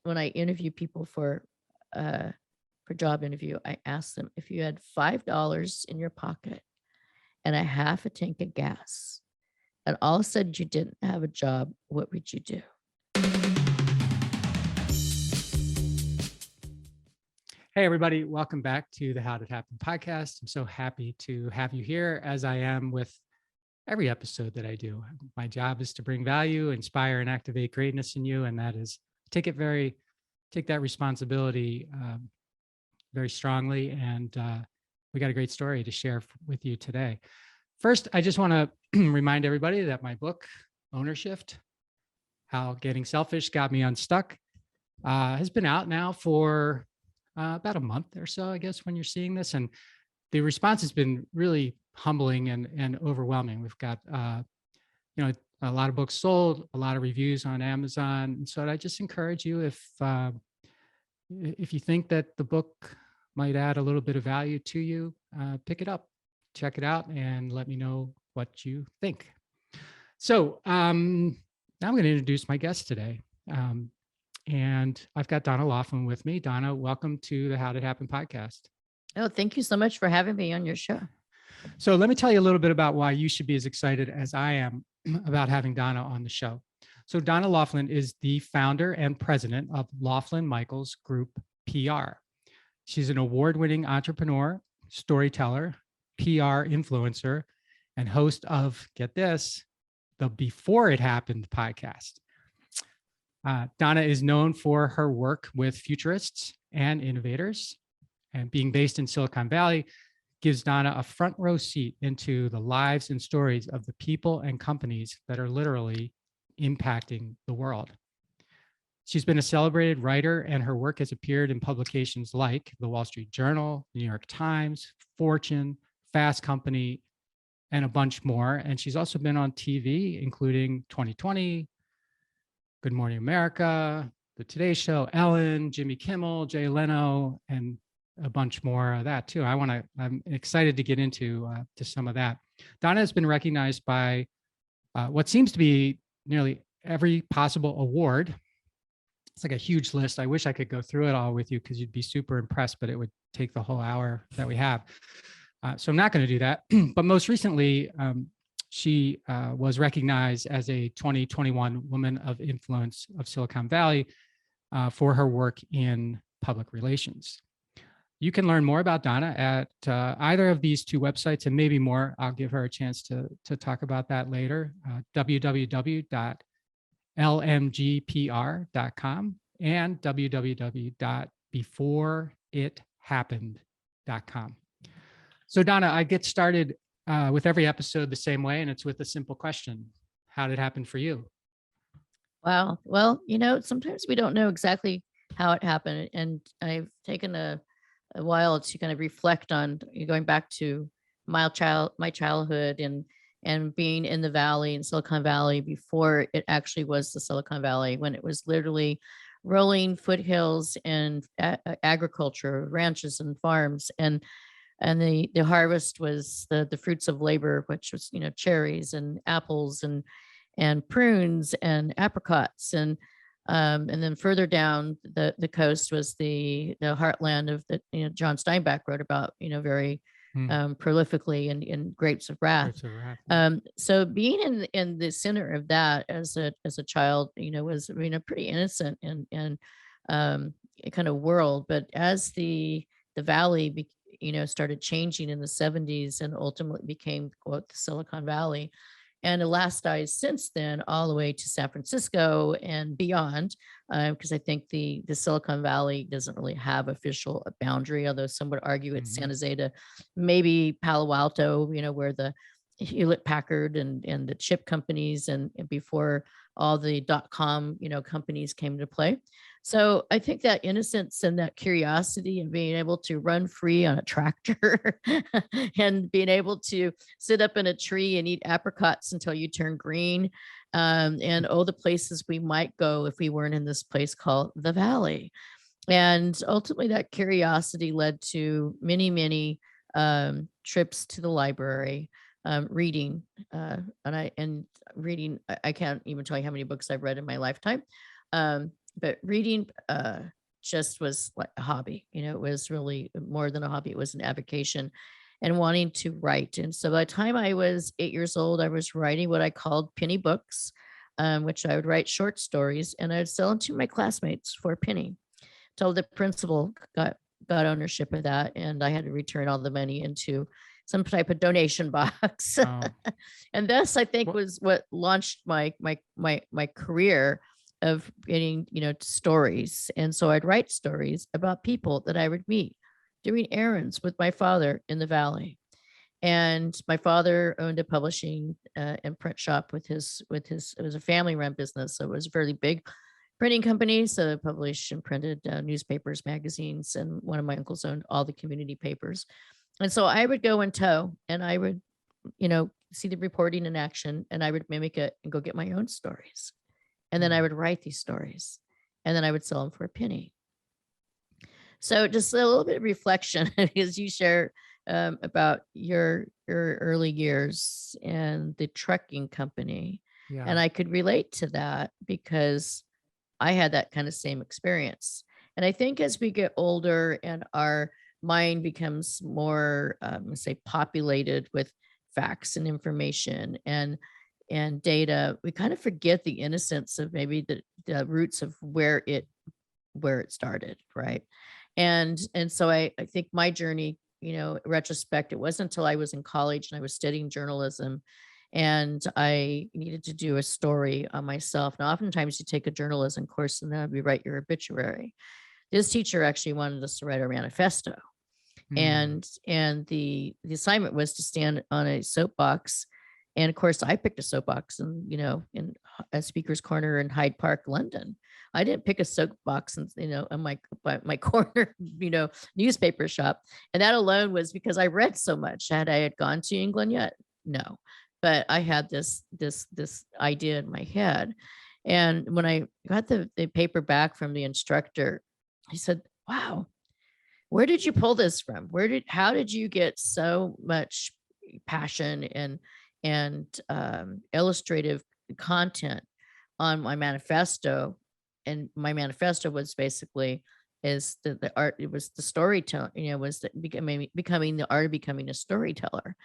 when I interview people for job interview, I ask them, if you had $5 in your pocket and a half a tank of gas, and all of a sudden you didn't have a job, what would you do? Hey, everybody. Welcome back to the How Did It Happen podcast. I'm so happy to have you here, as I am with every episode that I do. My job is to bring value, inspire, and activate greatness in you. And that is take that responsibility very strongly. And we got a great story to share with you today. First, I just want to remind everybody that my book, Ownership, How Getting Selfish Got Me Unstuck, has been out now for about a month or so, I guess, when you're seeing this. And the response has been really humbling and overwhelming. We've got, a lot of books sold, a lot of reviews on Amazon. And so I just encourage you, if you think that the book might add a little bit of value to you, pick it up, check it out, and let me know what you think. So now I'm going to introduce my guest today. And I've got Donna Loughlin with me. Donna, welcome to the How Did It Happen podcast. Oh, thank you so much for having me on your show. So let me tell you a little bit about why you should be as excited as I am about having Donna on the show. So Donna Loughlin is the founder and president of Loughlin Michaels Group PR. She's an award-winning entrepreneur, storyteller, PR influencer, and host of, get this, the Before It Happened podcast. Donna is known for her work with futurists and innovators, and being based in Silicon Valley gives Donna a front row seat into the lives and stories of the people and companies that are literally impacting the world. She's been a celebrated writer, and her work has appeared in publications like the Wall Street Journal, New York Times, Fortune, Fast Company, and a bunch more. And she's also been on TV, including 2020, Good Morning America, The Today Show, Ellen, Jimmy Kimmel, Jay Leno, and a bunch more of that too. I'm excited to get into to some of that. Donna has been recognized by what seems to be nearly every possible award. It's like a huge list. I wish I could go through it all with you because you'd be super impressed, but it would take the whole hour that we have. So I'm not going to do that. But most recently, she was recognized as a 2021 Woman of Influence of Silicon Valley for her work in public relations. You can learn more about Donna at either of these two websites, and maybe more. I'll give her a chance to talk about that later. www.lmgpr.com and www.beforeithappened.com. So Donna, I get started with every episode the same way, and it's with a simple question. How did it happen for you? Wow. Well, sometimes we don't know exactly how it happened. And I've taken a while to kind of reflect on going back to my childhood and being in the Valley, in Silicon Valley, before it actually was the Silicon Valley, when it was literally rolling foothills and agriculture, ranches and farms. And the harvest was the fruits of labor, which was, cherries and apples and prunes and apricots. And then further down the coast was the heartland of John Steinbeck wrote about, very prolifically in Grapes of Wrath. So being in the center of that as a child, was pretty innocent and kind of world. But as the Valley started changing in the 70s and ultimately became, quote, the Silicon Valley, and elasticized since then all the way to San Francisco and beyond, because I think the Silicon Valley doesn't really have official boundary, although some would argue it's San Jose to maybe Palo Alto, where the Hewlett Packard and the chip companies and before all the .com, companies came into play. So I think that innocence and that curiosity and being able to run free on a tractor and being able to sit up in a tree and eat apricots until you turn green, and all the places we might go if we weren't in this place called the Valley. And ultimately that curiosity led to many, many trips to the library, reading, and reading. I can't even tell you how many books I've read in my lifetime. but reading just was like a hobby. It was really more than a hobby. It was an avocation and wanting to write. And so by the time I was 8 years old, I was writing what I called penny books, which I would write short stories and I'd sell them to my classmates for a penny. Till the principal got ownership of that, and I had to return all the money into some type of donation box. Oh, And this, I think, well, was what launched my career of getting, stories. And so I'd write stories about people that I would meet doing errands with my father in the valley. And my father owned a publishing and print shop with his. It was a family run business, so it was a fairly big printing company. So they published and printed newspapers, magazines, and one of my uncles owned all the community papers. And so I would go in tow, and I would, see the reporting in action, and I would mimic it and go get my own stories. And then I would write these stories, and then I would sell them for a penny. So just a little bit of reflection as you share about your early years and the trucking company. yeah. And I could relate to that because I had that kind of same experience. And I think as we get older and our mind becomes more, say, populated with facts and information and data, we kind of forget the innocence of maybe the roots of where it started, right? And so I think my journey, in retrospect, it wasn't until I was in college and I was studying journalism and I needed to do a story on myself. Now, oftentimes you take a journalism course and then we write your obituary. This teacher actually wanted us to write our manifesto. Mm, And the assignment was to stand on a soapbox. And of course, I picked a soapbox and, in a speaker's corner in Hyde Park, London. I didn't pick a soapbox and, on my corner, newspaper shop. And that alone was because I read so much. Had I had gone to England yet? No. But I had this idea in my head. And when I got the paper back from the instructor, he said, "Wow, where did you pull this from? How did you get so much passion and illustrative content on my manifesto?" And my manifesto was basically is the art. It was the storytelling, was the becoming the art of becoming a storyteller,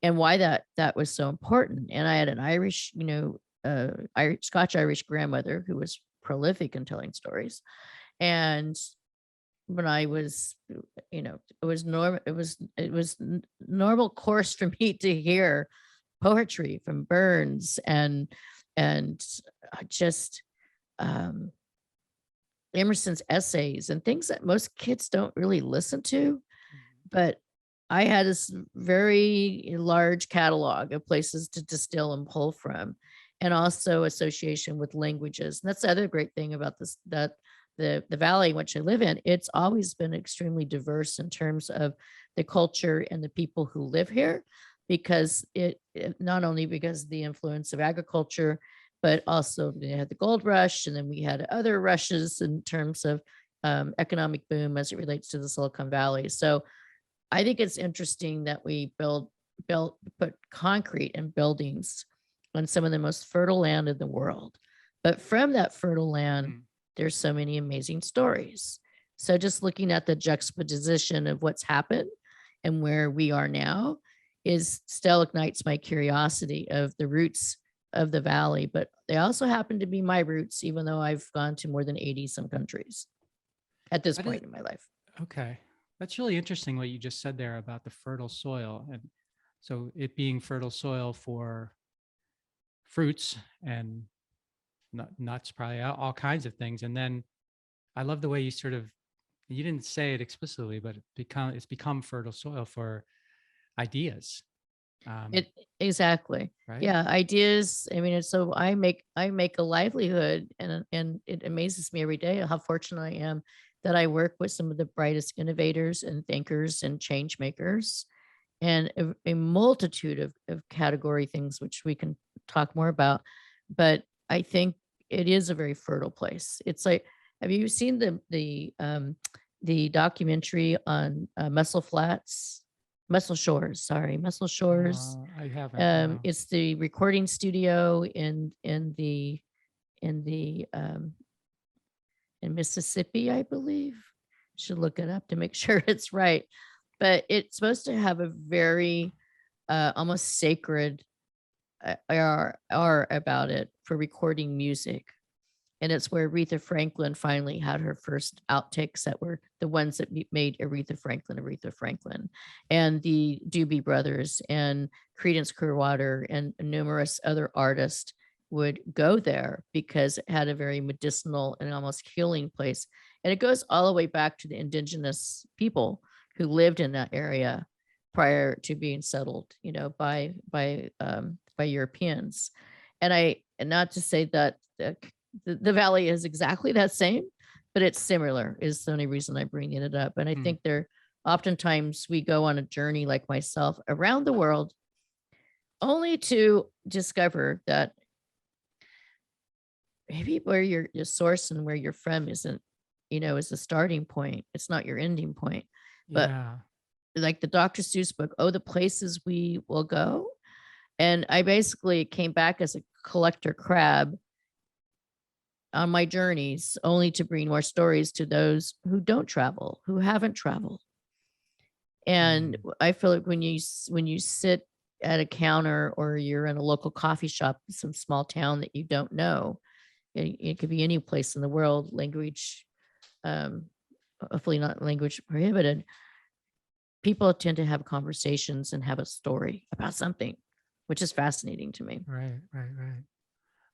and why that was so important. And I had an Irish, Scotch Irish grandmother who was prolific in telling stories. And when I was, it was normal. It was normal course for me to hear poetry from Burns and just um, Emerson's essays and things that most kids don't really listen to. But I had this very large catalog of places to distill and pull from, and also association with languages. And that's the other great thing about this, that the valley in which I live in, it's always been extremely diverse in terms of the culture and the people who live here, because it not only because of the influence of agriculture, but also they had the gold rush, and then we had other rushes in terms of economic boom as it relates to the Silicon Valley. So I think it's interesting that we put concrete and buildings on some of the most fertile land in the world. But from that fertile land, mm. there's so many amazing stories. So just looking at the juxtaposition of what's happened and where we are now is still ignites my curiosity of the roots of the valley. But they also happen to be my roots, even though I've gone to more than 80 some countries at this That is point in my life. okay. That's really interesting what you just said there about the fertile soil. And so it being fertile soil for fruits and nuts, probably all kinds of things. And then I love the way you sort of, you didn't say it explicitly, but it's become fertile soil for ideas. It exactly. Right? Yeah, ideas. I mean, it's so I make a livelihood, and it amazes me every day how fortunate I am that I work with some of the brightest innovators and thinkers and change makers, and a multitude of category things which we can talk more about. But I think it is a very fertile place. It's like, have you seen the documentary on Muscle Shores? Sorry, Muscle Shores. I haven't. No. It's the recording studio in the in Mississippi, I believe. Should look it up to make sure it's right. But it's supposed to have a very almost sacred air about it for recording music. And it's where Aretha Franklin finally had her first outtakes that were the ones that made Aretha Franklin, and the Doobie Brothers and Creedence Clearwater and numerous other artists would go there because it had a very medicinal and almost healing place. And it goes all the way back to the indigenous people who lived in that area prior to being settled, by Europeans. And not to say that the valley is exactly that same, but it's similar is the only reason I'm bringing it up. And I think oftentimes we go on a journey like myself around the world only to discover that maybe where your source and where you're from isn't, is the starting point. It's not your ending point. But Yeah. like the Dr. Seuss book, Oh, the Places We Will Go. And I basically came back as a collector crab on my journeys, only to bring more stories to those who don't travel, who haven't traveled. And I feel like when you sit at a counter or you're in a local coffee shop in some small town that you don't know, it could be any place in the world, language, hopefully not language prohibited. People tend to have conversations and have a story about something, which is fascinating to me. Right.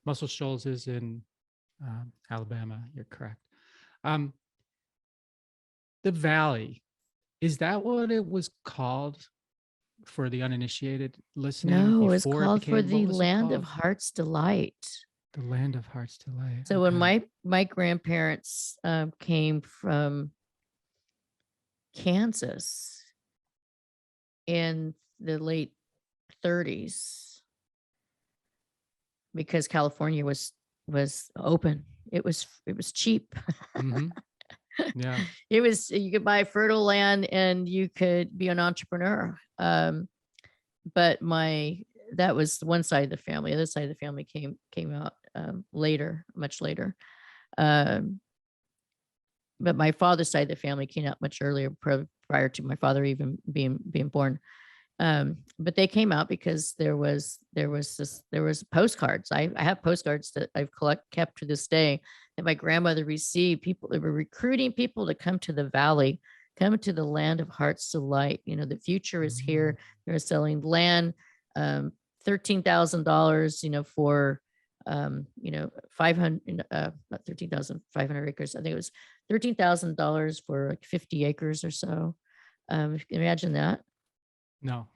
Muscle Shoals is in Alabama. You're correct. The Valley, is that what it was called for the uninitiated listening? No, it's before it called For became, the what was it Land of called? Heart's Delight. The Land of Heart's Delight. So when Okay. my grandparents came from Kansas in the late 30s, because California was open, it was cheap. Mhm. Yeah. It was, you could buy fertile land and you could be an entrepreneur. But that was one side of the family. The other side of the family came out later, much later. But my father's side of the family came out much earlier, prior to my father even being born. But they came out because there was postcards. I have postcards that I've kept to this day that my grandmother received. People, they were recruiting people to come to the valley, come to the Land of Heart's Delight. The future is here. They're selling land, $13,000, for 500, not 13,500 acres. I think it was $13,000 for like 50 acres or so. Imagine that. No.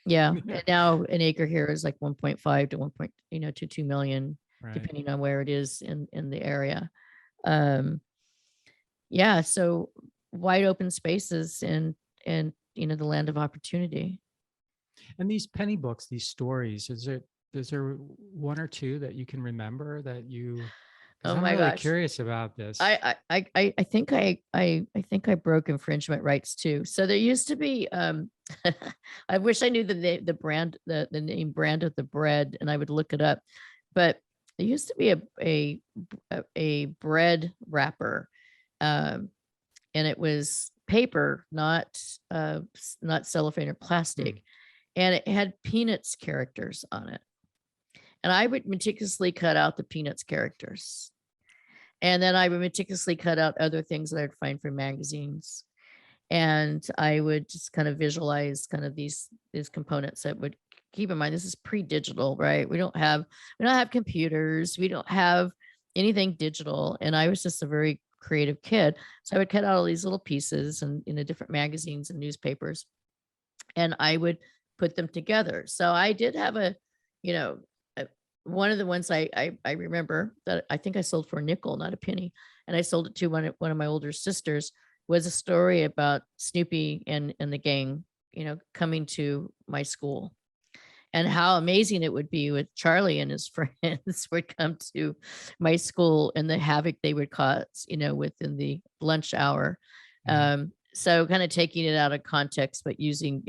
Yeah. And now an acre here is like 1.5 to 2 million, Right. depending on where it is in the area. Yeah. So wide open spaces and the land of opportunity. And these penny books, these stories, is there one or two that you can remember that you? Because Oh I'm my really gosh. curious about this. I think I broke infringement rights too. So there used to be I wish I knew the brand, the name brand of the bread, and I would look it up. But there used to be a bread wrapper, and it was paper, not cellophane or plastic, and it had Peanuts characters on it. And I would meticulously cut out the Peanuts characters. And then I would meticulously cut out other things that I'd find from magazines. And I would just kind of visualize kind of these components that would, keep in mind, this is pre-digital, right? We don't have computers. We don't have anything digital. And I was just a very creative kid. So I would cut out all these little pieces and in the different magazines and newspapers, and I would put them together. So I did have one of the ones I remember that I think I sold for a nickel, not a penny. And I sold it to one of my older sisters, was a story about Snoopy and the gang, coming to my school, and how amazing it would be with Charlie and his friends would come to my school and the havoc they would cause, within the lunch hour. So kind of taking it out of context, but using,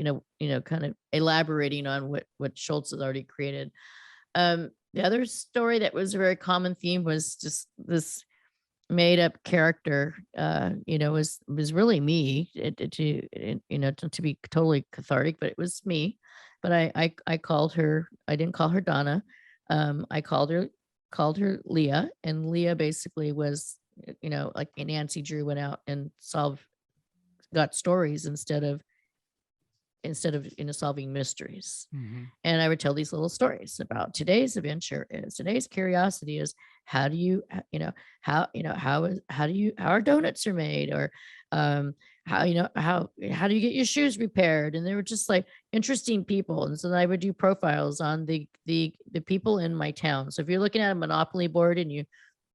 kind of elaborating on what Schultz has already created. The other story that was a very common theme was just this made up character, was really me to be totally cathartic, but it was me. But I called her, I didn't call her Donna. I called her Leah, and Leah basically was, like Nancy Drew went out and got stories instead of solving mysteries. Hmm. And I would tell these little stories about today's curiosity is how do you how are donuts are made, or how do you get your shoes repaired. And they were just like interesting people, and so then I would do profiles on the people in my town. So if you're looking at a Monopoly board, and you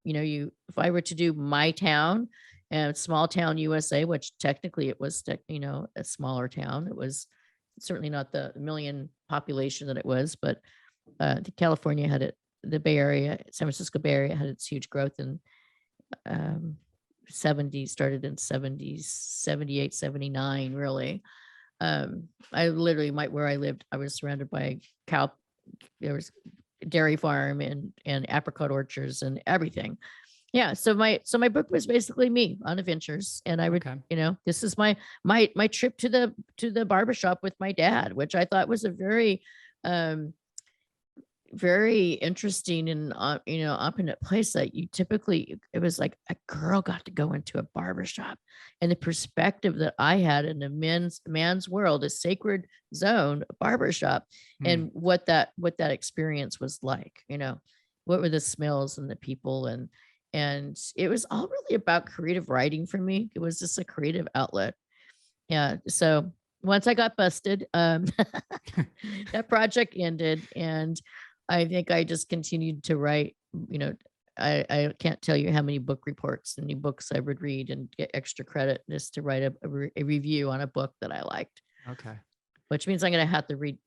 if I were to do my town and small town USA, which technically it was a smaller town, it was certainly not the million population that it was, but California had it, the Bay Area, San Francisco Bay Area had its huge growth in um, 70, started in 70s, 78, 79, really. I literally, where I lived, I was surrounded by there was dairy farm and apricot orchards and everything. Yeah, so my book was basically me on adventures, and I would, Okay. this is my trip to the barbershop with my dad, which I thought was a um very interesting and opulent place that you typically, it was like a girl got to go into a barbershop, and the perspective that I had in a man's world, a sacred zone, a barbershop, Hmm. and what that experience was like, what were the smells and the people, and it was all really about creative writing for me. It was just a creative outlet. Yeah. So once I got busted, that project ended, and I think I just continued to write. You know, I can't tell you how many book reports and new books I would read and get extra credit just to write a review on a book that I liked, Okay. which means I'm going to have to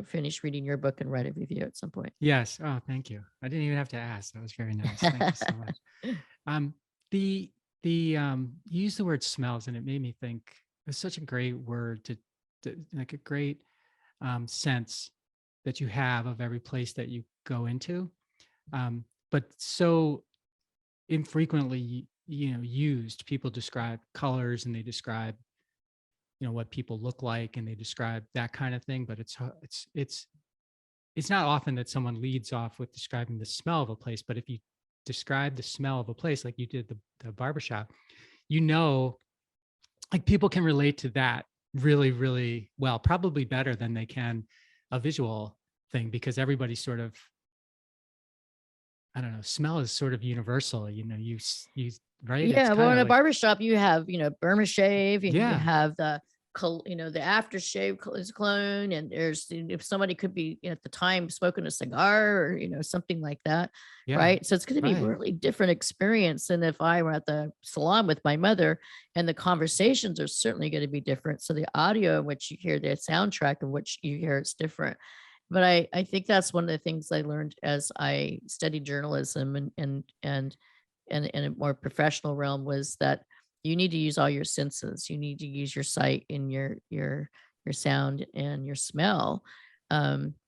finish reading your book and write a review at some point. Yes. Oh, thank you. I didn't even have to ask. That was very nice. Thank you so much. Um, the you use the word smells, and it made me think it's such a great word to like a great sense that you have of every place that you go into, but so infrequently, used. People describe colors, and they describe, what people look like, and they describe that kind of thing. But it's not often that someone leads off with describing the smell of a place. But if you describe the smell of a place like you did the barbershop, you know, like people can relate to that really, really well, probably better than they can a visual thing, because everybody sort of, I don't know, smell is sort of universal, right? It's Yeah, well, kind in of a like, barbershop, you have, Burma shave, and you yeah, have the aftershave is cologne, and there's, if somebody could be at the time smoking a cigar, or, something like that, yeah, right? So it's going to be right, really different experience than if I were at the salon with my mother, and the conversations are certainly going to be different. So the audio in which you hear, the soundtrack in which you hear, it's different. But I think that's one of the things I learned as I studied journalism and in a more professional realm, was that you need to use all your senses. You need to use your sight and your sound and your smell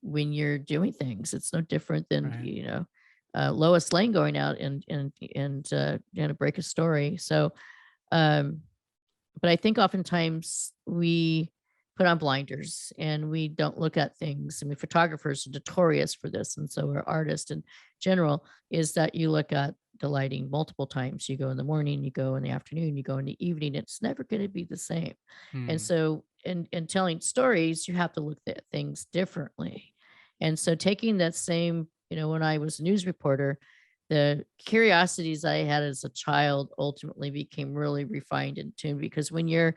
when you're doing things. It's no different than right, Lois Lane going out and to break a story. So, um, but I think oftentimes we put on blinders and we don't look at things. I mean, photographers are notorious for this, and so are artists in general, is that you look at the lighting multiple times. You go in the morning, you go in the afternoon, you go in the evening. It's never going to be the same. And hmm, so in telling stories, you have to look at things differently. And so taking that same, when I was a news reporter, the curiosities I had as a child ultimately became really refined and tuned, because when you're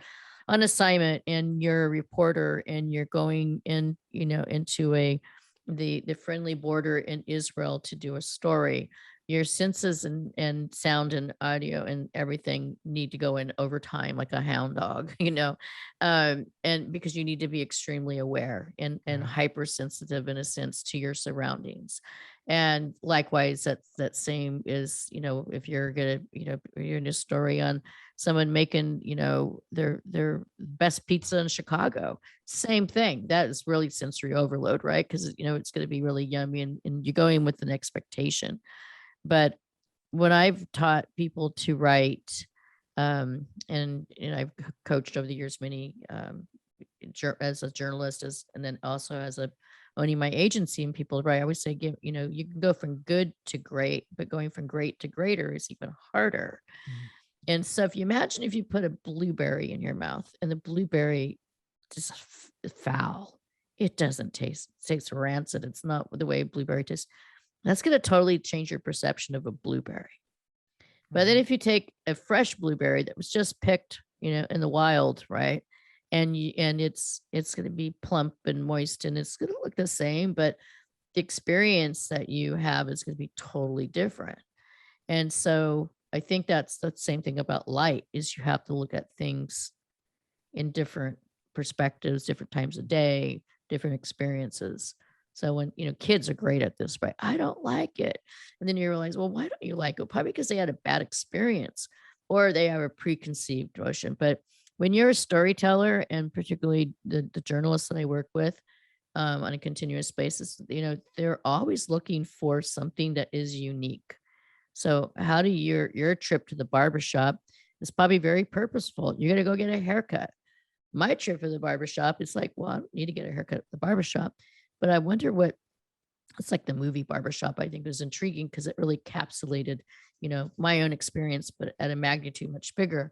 on assignment and you're a reporter and you're going in, into the friendly border in Israel to do a story, your senses and sound and audio and everything need to go in overtime like a hound dog, and because you need to be extremely aware and right, hypersensitive in a sense to your surroundings. And likewise, that same is, if you're gonna, you're in a story on someone making, their best pizza in Chicago, same thing. That is really sensory overload, right? Because it's going to be really yummy, and you go in with an expectation. But when I've taught people to write, and I've coached over the years many as a journalist, and then also as a owning my agency and people to write. I always say, you can go from good to great, but going from great to greater is even harder. Mm. And so if you imagine if you put a blueberry in your mouth and the blueberry just foul, it doesn't tastes rancid. It's not the way a blueberry tastes. That's going to totally change your perception of a blueberry. But then Right. if you take a fresh blueberry that was just picked, in the wild, right? And it's going to be plump and moist and it's going to look the same, but the experience that you have is going to be totally different. And so I think that's the same thing about light is you have to look at things in different perspectives, different times of day, different experiences. So when, kids are great at this, right? I don't like it. And then you realize, well, why don't you like it? Probably because they had a bad experience or they have a preconceived notion. But when you're a storyteller, and particularly the journalists that I work with on a continuous basis, they're always looking for something that is unique. So how do your trip to the barbershop is probably very purposeful. You're gonna go get a haircut. My trip to the barbershop is like, well, I don't need to get a haircut at the barbershop, but I wonder what it's like the movie Barbershop. I think was intriguing because it really encapsulated, my own experience, but at a magnitude much bigger.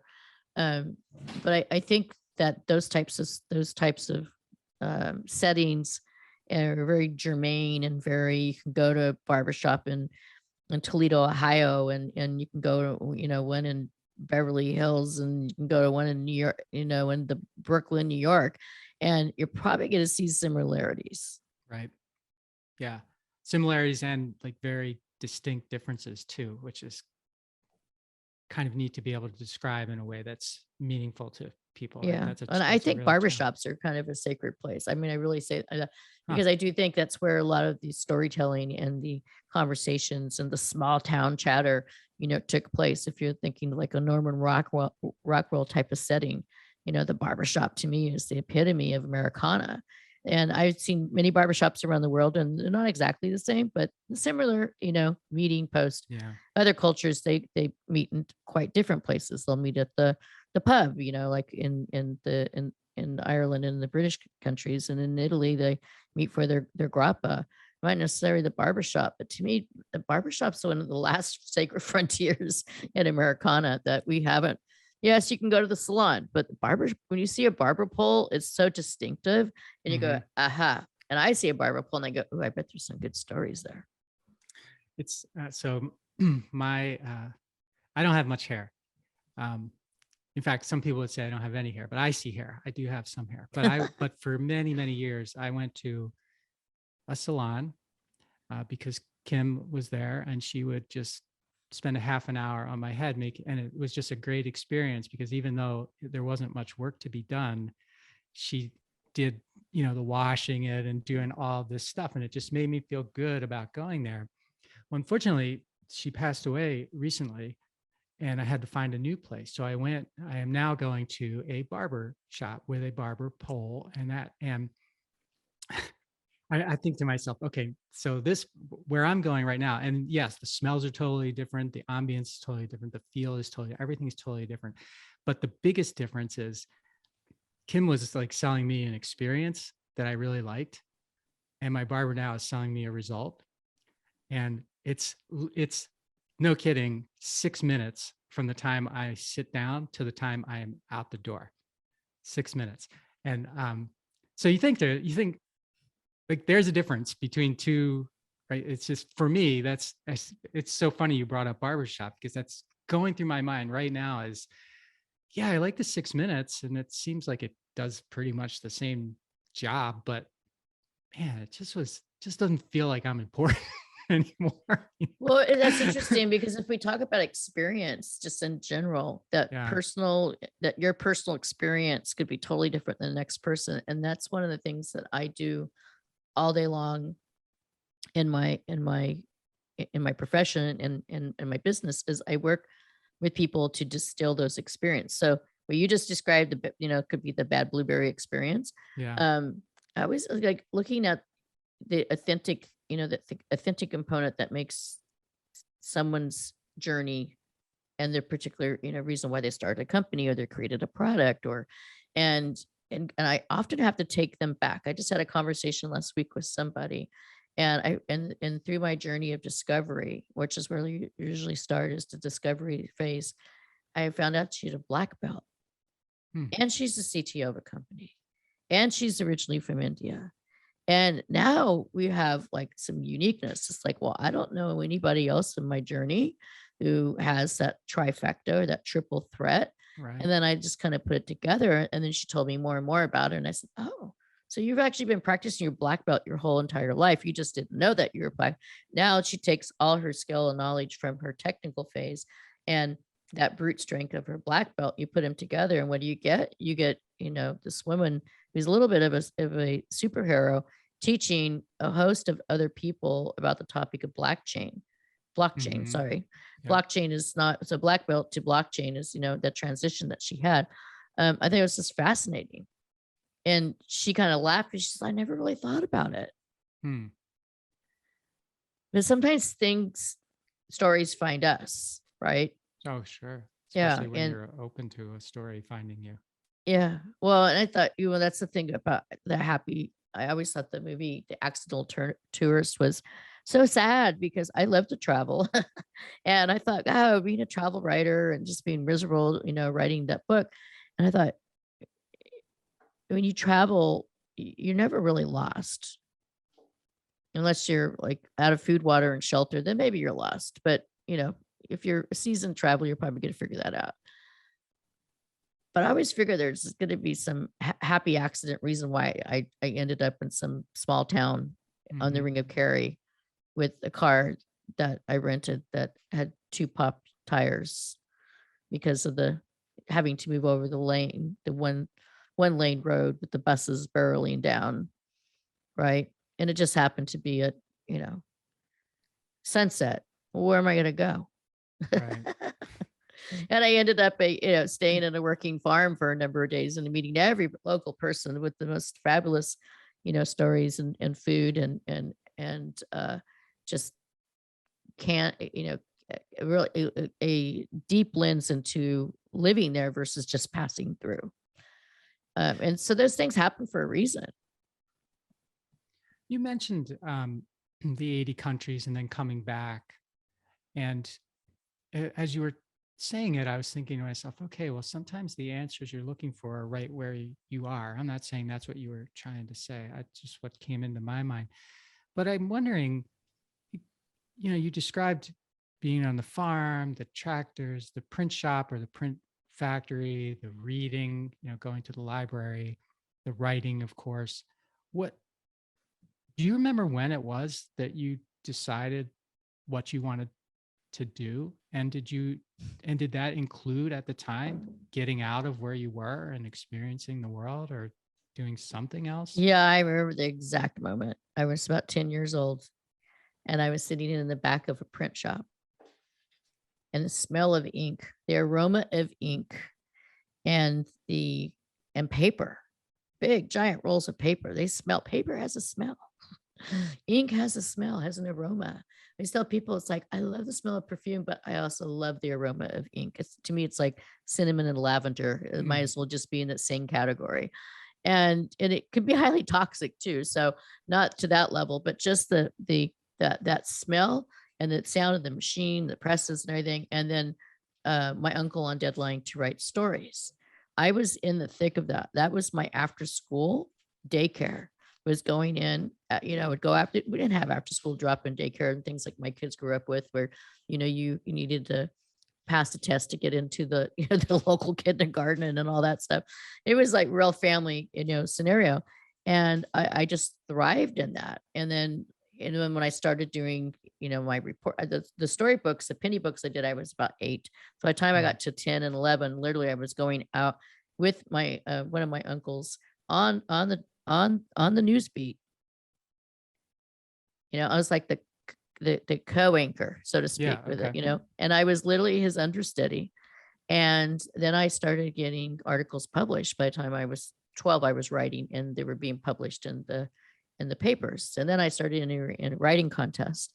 Um, but I think that those types of settings are very germane and very. You can go to a barbershop in Toledo, Ohio, and you can go to one in Beverly Hills, and you can go to one in New York, in the Brooklyn, New York, and you're probably going to see similarities. Right. Yeah. Similarities and like very distinct differences too, which is kind of neat to be able to describe in a way that's meaningful to people, right? Yeah, That's a and I that's a think really challenge. barbershops are kind of a sacred place. I mean, I really say Huh. because I do think that's where a lot of the storytelling and the conversations and the small town chatter, took place. If you're thinking like a Norman Rockwell type of setting, the barbershop to me is the epitome of Americana. And I've seen many barbershops around the world, and they're not exactly the same, but similar, meeting post. Yeah. Other cultures, they meet in quite different places. They'll meet at the pub, like in Ireland and the British countries, and in Italy they meet for their grappa. Not necessarily the barbershop, but to me, the barbershop's one of the last sacred frontiers in Americana that we haven't. Yes, you can go to the salon, but the barber, when you see a barber pole, it's so distinctive, and you go, Hmm. aha. And I see a barber pole, and I go, oh, I bet there's some good stories there. It's so my I don't have much hair. Um, in fact, some people would say I don't have any hair, but I see hair. I do have some hair. But for many, many years, I went to a salon because Kim was there and she would just spend a half an hour on my head and it was just a great experience because even though there wasn't much work to be done, she did, the washing it and doing all this stuff. And it just made me feel good about going there. Well, unfortunately, she passed away recently and I had to find a new place. So I am now going to a barber shop with a barber pole and I think to myself, okay, so where I'm going right now, and yes, the smells are totally different. The ambience is totally different. The feel is everything is totally different. But the biggest difference is Kim was like selling me an experience that I really liked. And my barber now is selling me a result. And it's no kidding, 6 minutes from the time I sit down to the time I am out the door. 6 minutes. And so you think like there's a difference between two, right? It's just for me, it's so funny you brought up barbershop because that's going through my mind right now is, yeah, I like the 6 minutes and it seems like it does pretty much the same job, but man, just doesn't feel like I'm important anymore. Well, that's interesting because if we talk about experience just in general, Yeah. that your personal experience could be totally different than the next person. And that's one of the things that I do all day long in my profession and in my business is I work with people to distill those experience. So what you just described, could be the bad blueberry experience. Yeah. Um, I was like looking at the authentic, the authentic component that makes someone's journey and their particular, reason why they started a company or they created a product and and I often have to take them back. I just had a conversation last week with somebody and through my journey of discovery, which is where you usually start is the discovery phase, I found out she's a black belt Hmm. and she's the CTO of a company and she's originally from India. And now we have like some uniqueness. It's like, well, I don't know anybody else in my journey who has that trifecta or that triple threat. Right. And then I just kind of put it together. And then she told me more and more about it. And I said, oh, so you've actually been practicing your black belt your whole entire life. You just didn't know that you were black. Now she takes all her skill and knowledge from her technical phase and that brute strength of her black belt. You put them together. And what do you get? You get, this woman who's a little bit of a superhero teaching a host of other people about the topic of blockchain, Hmm. sorry. Yep. Blockchain is not, so black belt to blockchain is, that transition that she had. I think it was just fascinating. And she kind of laughed and she said, I never really thought about it. Hmm. But sometimes stories find us, right? Oh, sure. Yeah. Especially when And you're open to a story finding you. yeah. Well, and I thought, that's the thing about I always thought the movie The Accidental Tourist was so sad because I love to travel. And I thought, oh, being a travel writer and just being miserable, writing that book. And I thought, when you travel, you're never really lost unless you're like out of food, water, and shelter. Then maybe you're lost. But, if you're a seasoned traveler, you're probably going to figure that out. But I always figure there's going to be some happy accident reason why I ended up in some small town on the Hmm. Ring of Kerry with a car that I rented that had two pop tires because of the having to move over the lane, the one lane road with the buses barreling down, right? And it just happened to be at, you know, sunset. Well, where am I going to go? Right. And I ended up, staying in a working farm for a number of days and meeting every local person with the most fabulous, stories and food and just can't, really a deep lens into living there versus just passing through. And so those things happen for a reason. You mentioned the 80 countries and then coming back. And as you were saying it, I was thinking to myself, okay, well, sometimes the answers you're looking for are right where you are. I'm not saying that's what you were trying to say. That's just what came into my mind. But I'm wondering, you described being on the farm, the tractors, the print shop or the print factory, the reading, going to the library, the writing, of course. What do you remember when it was that you decided what you wanted to do? And did that include at the time getting out of where you were and experiencing the world or doing something else? Yeah, I remember the exact moment. I was about 10 years old and I was sitting in the back of a print shop and the smell of ink, the aroma of ink and and paper, big giant rolls of paper. Paper has a smell. Ink has a smell, has an aroma. I tell people it's like I love the smell of perfume, but I also love the aroma of ink. To me, it's like cinnamon and lavender. It might Hmm. as well just be in that same category. And it can be highly toxic too. So not to that level, but just that smell and the sound of the machine, the presses and everything. And then my uncle on deadline to write stories. I was in the thick of that. That was my after school daycare was going in, would go after, we didn't have after school drop in daycare and things like my kids grew up with where, you needed to pass a test to get into the, the local kindergarten and all that stuff. It was like real family, scenario. And I just thrived in that. And then, when I started doing, my report, the storybooks, the penny books I did, I was about 8. So by the time I Hmm. got to 10 and 11, literally I was going out with my, one of my uncles on the news beat. I was like the co-anchor, so to Yeah. speak, with it, Okay. and I was literally his understudy. And then I started getting articles published. By the time I was 12, I was writing and they were being published in the papers. And then I started in a writing contest.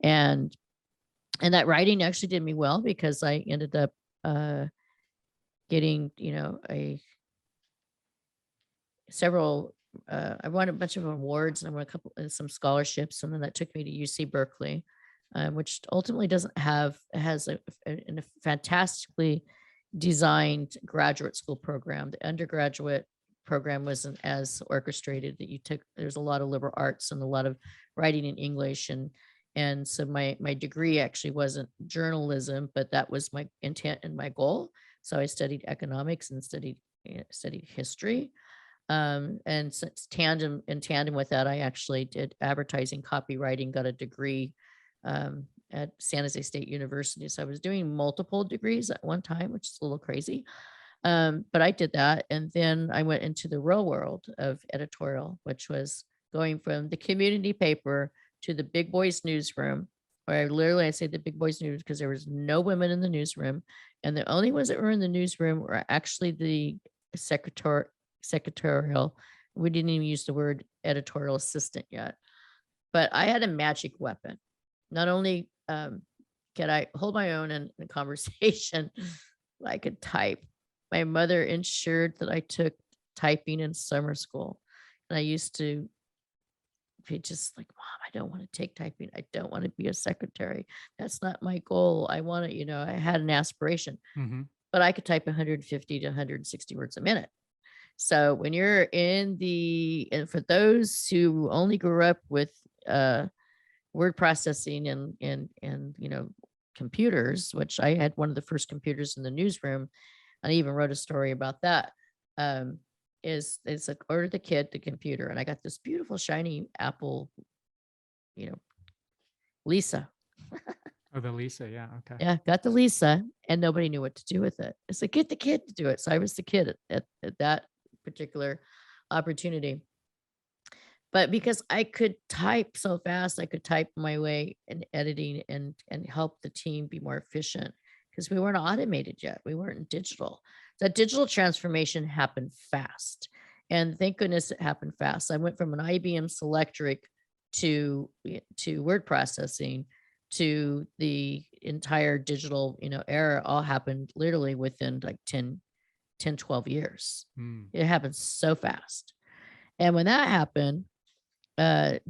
And And that writing actually did me well because I ended up getting, a several I won a bunch of awards and I won a couple some scholarships, and then that took me to UC Berkeley, which ultimately doesn't have has a fantastically designed graduate school program. The undergraduate program wasn't as orchestrated. That you took There's a lot of liberal arts and a lot of writing in English, and so my degree actually wasn't journalism, but that was my intent and my goal. So I studied economics and studied history, and since in tandem with that, I actually did advertising copywriting, got a degree at San Jose State University. So I was doing multiple degrees at one time, which is a little crazy. But I did that. And then I went into the real world of editorial, which was going from the community paper to the big boys newsroom, where I say the big boys news because there was no women in the newsroom. And the only ones that were in the newsroom were actually the secretarial. We didn't even use the word editorial assistant yet, but I had a magic weapon. Not only could I hold my own in a conversation, I could type. My mother ensured that I took typing in summer school. And I used to be just like, Mom, I don't want to take typing. I don't want to be a secretary. That's not my goal. I want to, I had an aspiration, but I could type 150 to 160 words a minute. So when you're and for those who only grew up with word processing and computers, which I had one of the first computers in the newsroom, and I even wrote a story about that. Is like, order the kid the computer, and I got this beautiful shiny Apple, Lisa. Oh, the Lisa. Yeah. Okay. Yeah, got the Lisa, and nobody knew what to do with it. It's like, get the kid to do it. So I was the kid at that particular opportunity. But because I could type so fast, I could type my way in editing and help the team be more efficient because we weren't automated yet. We weren't digital. That digital transformation happened fast. And thank goodness it happened fast. I went from an IBM Selectric to word processing to the entire digital, era all happened literally within like 12 years. It happened so fast. And when that happened, the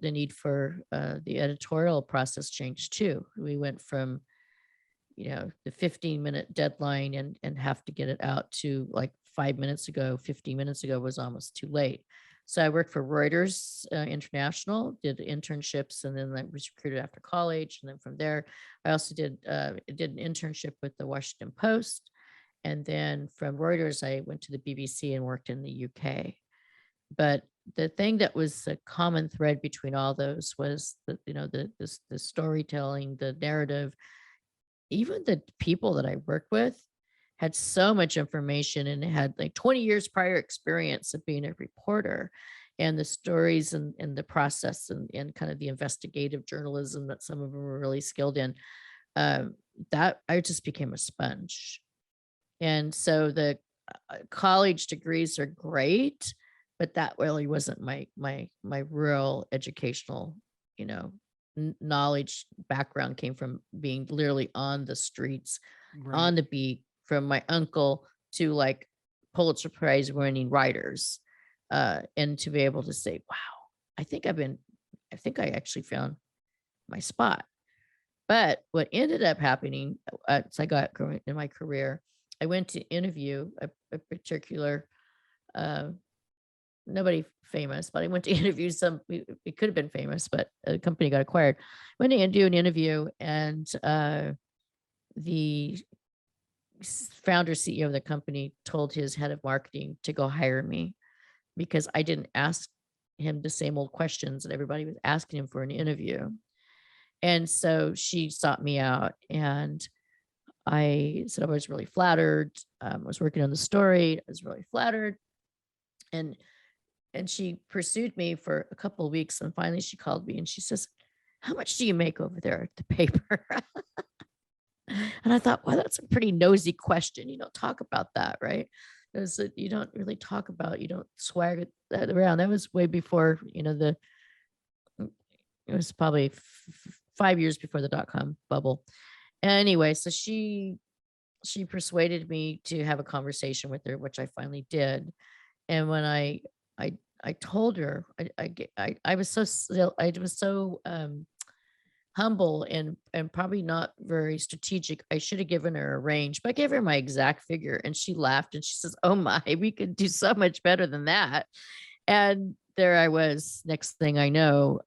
need for the editorial process changed too. We went from, the 15-minute deadline and have to get it out to like 5 minutes ago, 15 minutes ago was almost too late. So I worked for Reuters International, did internships, and then I was recruited after college. And then from there, I also did an internship with the Washington Post. And then from Reuters, I went to the BBC and worked in the UK. But the thing that was a common thread between all those was the storytelling, the narrative. Even the people that I worked with had so much information and had like 20 years prior experience of being a reporter, and the stories and the process and kind of the investigative journalism that some of them were really skilled in. That I just became a sponge. And so the college degrees are great, but that really wasn't my real educational, knowledge background came from being literally on the streets, on the beat, from my uncle to like Pulitzer Prize winning writers, and to be able to say, wow, I think I actually found my spot. But what ended up happening as I got going in my career, I went to interview a particular, nobody famous, but I went to interview it could have been famous, but a company got acquired. Went to do an interview, and the founder CEO of the company told his head of marketing to go hire me because I didn't ask him the same old questions that everybody was asking him for an interview. And so she sought me out, and I said I was really flattered. I was working on the story. I was really flattered. And she pursued me for a couple of weeks, and finally she called me and she says, "How much do you make over there at the paper?" And I thought, well, that's a pretty nosy question. You don't talk about that, right? Because you don't really talk about, you don't swag that around. That was way before, it was probably 5 years before the dot-com bubble. Anyway, so she persuaded me to have a conversation with her, which I finally did. And when I told her, I was so I was so humble and probably not very strategic. I should have given her a range, but I gave her my exact figure, and she laughed and she says, "Oh my, we could do so much better than that." And there I was. Next thing I know,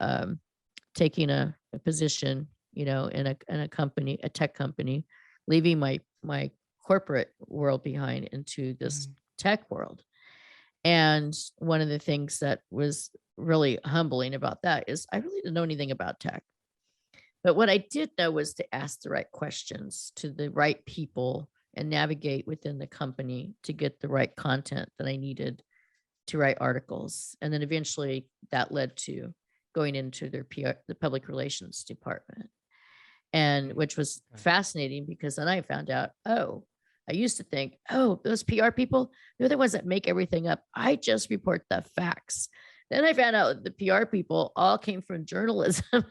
taking a position, in a company, a tech company, leaving my corporate world behind into this Mm. tech world. And one of the things that was really humbling about that is I really didn't know anything about tech. But what I did know was to ask the right questions to the right people and navigate within the company to get the right content that I needed to write articles. And then eventually that led to going into their PR, the public relations department, and Mm. which was Okay. fascinating because then I found out, oh, I used to think, oh, those PR people, they're the ones that make everything up. I just report the facts. Then I found out the PR people all came from journalism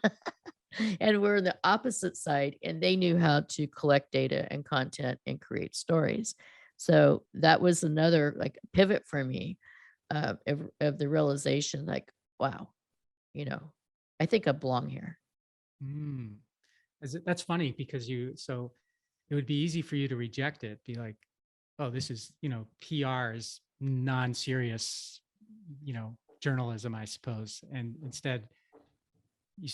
and were the opposite side, and they knew how to collect data and content and create stories. So that was another like pivot for me, of the realization, like, wow, you know, I think I belong here. Mm. That's funny because so it would be easy for you to reject it, be like, oh, this is, PR is non-serious, journalism, I suppose. And instead you,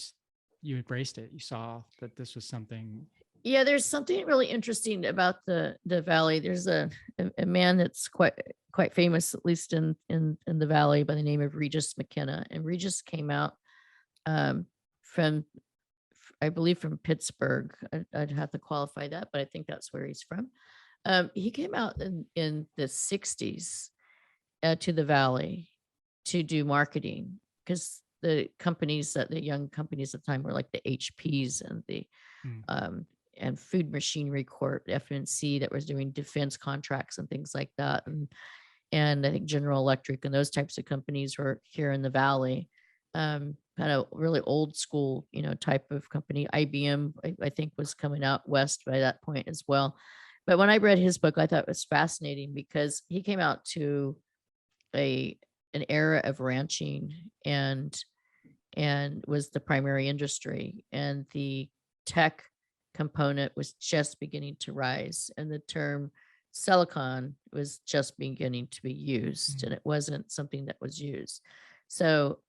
you embraced it. You saw that this was something. Yeah, there's something really interesting about the valley. There's a man that's quite famous, at least in the valley, by the name of Regis McKenna. And Regis came out um, from, I believe, from Pittsburgh. I'd have to qualify that, but I think that's where he's from. He came out in the '60s to the valley to do marketing because the young companies at the time were like the HPs and the Mm. um, and Food Machinery Corp, FNC, that was doing defense contracts and things like that. And I think General Electric and those types of companies were here in the valley. Kind of really old school, type of company. IBM, I think, was coming out west by that point as well. But when I read his book, I thought it was fascinating because he came out to a an era of ranching and was the primary industry, and the tech component was just beginning to rise, and the term silicon was just beginning to be used, and Mm. it wasn't something that was used. So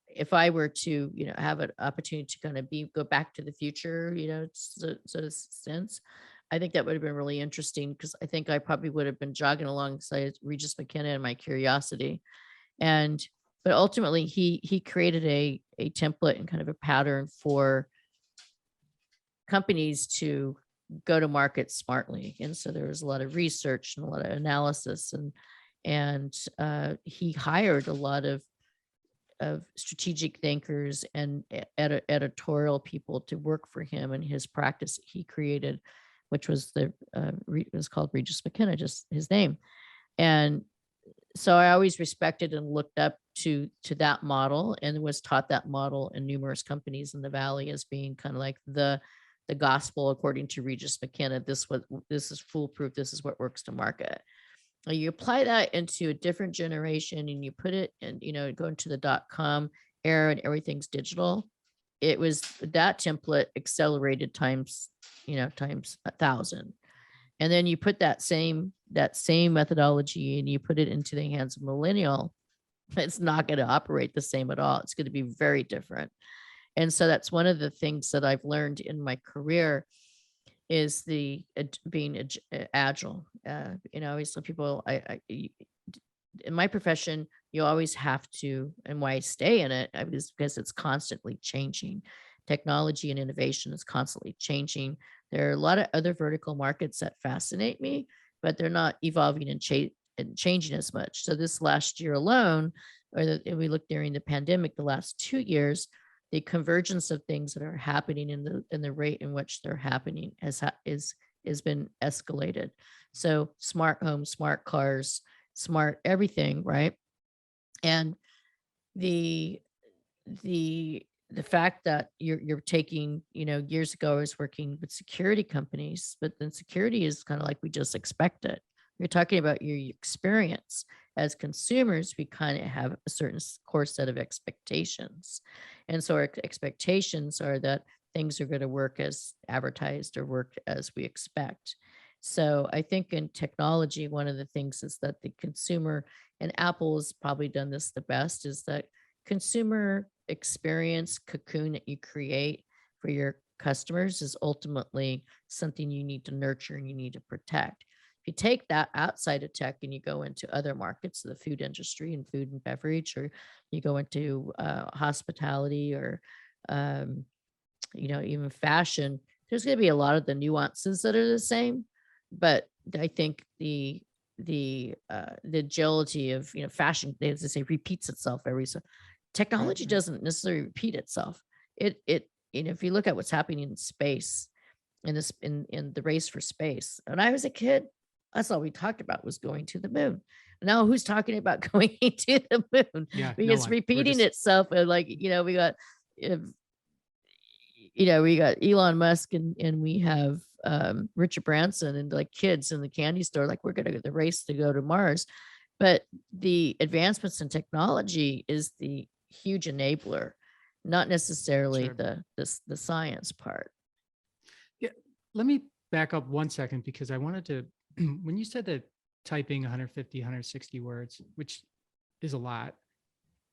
if I were to, have an opportunity to kind of go back to the future, sort of sense, I think that would have been really interesting because I think I probably would have been jogging alongside Regis McKenna and my curiosity. And but ultimately he created a template and kind of a pattern for companies to go to market smartly. And so there was a lot of research and a lot of analysis, and he hired a lot of strategic thinkers and editorial people to work for him and his practice that he created, which was it was called Regis McKenna, just his name. And so I always respected and looked up to that model and was taught that model in numerous companies in the valley as being kind of like the gospel according to Regis McKenna. This is foolproof. This is what works to market. You apply that into a different generation and you put it in, go into the .com era and everything's digital. It was that template accelerated times 1,000. And then you put that same methodology and you put it into the hands of millennial, it's not going to operate the same at all. It's going to be very different. And so that's one of the things that I've learned in my career is being agile. I always tell people, in my profession, you always have to, and why I stay in it is because it's constantly changing. Technology and innovation is constantly changing. There are a lot of other vertical markets that fascinate me, but they're not evolving and changing as much. So this last year alone, if we look during the pandemic, the last 2 years, the convergence of things that are happening in the rate in which they're happening has been escalated. So smart homes, smart cars, smart everything, right? And the the the fact that you're taking, years ago I was working with security companies, but then security is kind of like we just expect it. You're talking about your experience. As consumers, we kind of have a certain core set of expectations. And so our expectations are that things are going to work as advertised or work as we expect. So I think in technology, one of the things is that the consumer, and Apple has probably done this the best, is that consumer experience cocoon that you create for your customers is ultimately something you need to nurture and you need to protect. If you take that outside of tech and you go into other markets, the food industry and food and beverage, or you go into hospitality, or um, even fashion, there's going to be a lot of the nuances that are the same, but I think the agility of, fashion, as they say, repeats itself every so. Technology Right. doesn't necessarily repeat itself. If you look at what's happening in space, in the race for space. When I was a kid, that's all we talked about was going to the moon. Now who's talking about going to the moon? Yeah, Because no it's one. We're repeating just itself. And like, if, we got Elon Musk, and we have Richard Branson, and like kids in the candy store, like we're going to the race to go to Mars. But the advancements in technology is the huge enabler, not necessarily sure. the science part. Yeah. Let me back up 1 second because I wanted to, when you said that typing 150, 160 words, which is a lot,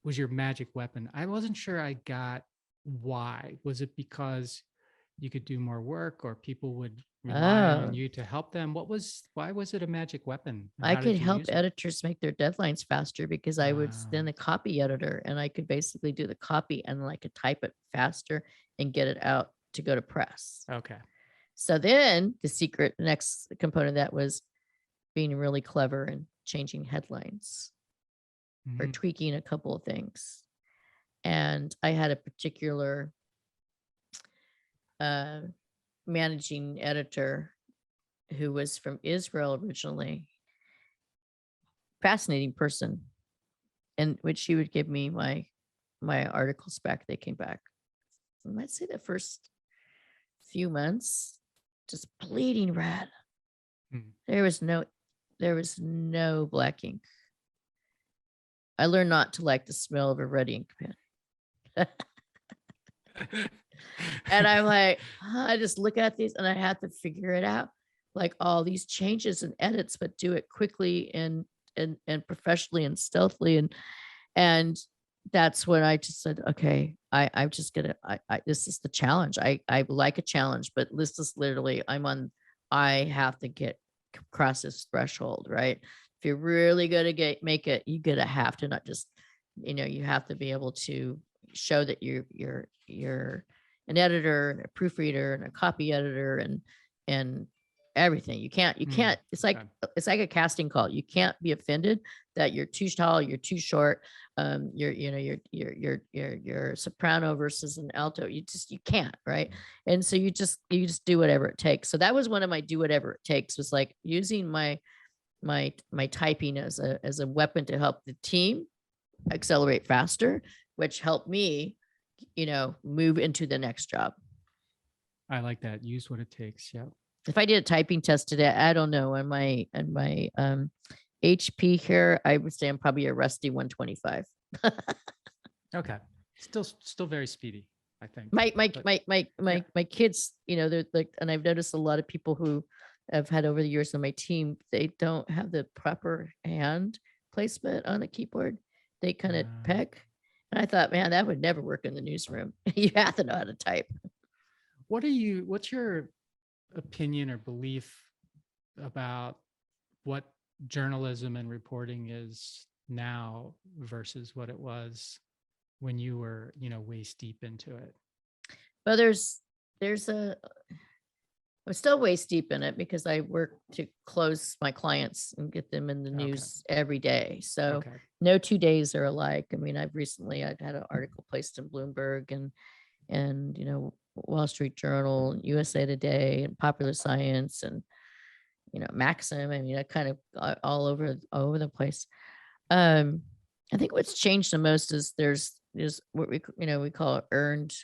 was your magic weapon. I wasn't sure I got why. Was it because you could do more work or people would rely on Oh, you to help them? Why was it a magic weapon and I how could did you help use it? editors make their deadlines faster because I was then Wow. the copy editor, and I could basically do the copy and I could type it faster and get it out to go to press. Okay. So then the next component of that was being really clever and changing headlines or Mhm. tweaking a couple of things. And I had a particular uh, managing editor who was from Israel originally, fascinating person, and which she would give me my articles back. They came back. I might say the first few months, just bleeding red. Mm. There was no, there was no black ink. I learned not to like the smell of a red ink pen. And I'm like, I just look at these and I have to figure it out. Like all these changes and edits, but do it quickly and professionally and stealthily. And that's when I just said, okay, I'm just gonna this is the challenge. I like a challenge, but this is literally I have to get across this threshold, right? If you're really gonna make it, you gotta have to not just, you have to be able to show that you're an editor and a proofreader and a copy editor and everything. You can't, Okay. it's like a casting call. You can't be offended that you're too tall, you're too short, you're a soprano versus an alto. You can't, right? And so you just do whatever it takes. So that was one of my do whatever it takes, was like using my typing as a weapon to help the team accelerate faster, which helped me, move into the next job. I like that. Use what it takes. Yeah. If I did a typing test today, I don't know, on my HP here, I would say I'm probably a rusty 125. Okay. Still very speedy, I think. My my But my my yeah. my kids, they're like, and I've noticed a lot of people who I've had over the years on my team, they don't have the proper hand placement on the keyboard. They kind of Uh, peck. And I thought, man, that would never work in the newsroom. You have to know how to type. what's your opinion or belief about what journalism and reporting is now versus what it was when you were, waist deep into it? But there's I'm still waist deep in it because I work to close my clients and get them in the Okay. news every day. So Okay. no 2 days are alike. I mean, I've had an article placed in Bloomberg and Wall Street Journal, USA Today, and Popular Science, and Maxim. I mean, I kind of all over the place. Um, I think what's changed the most is is what we call earned,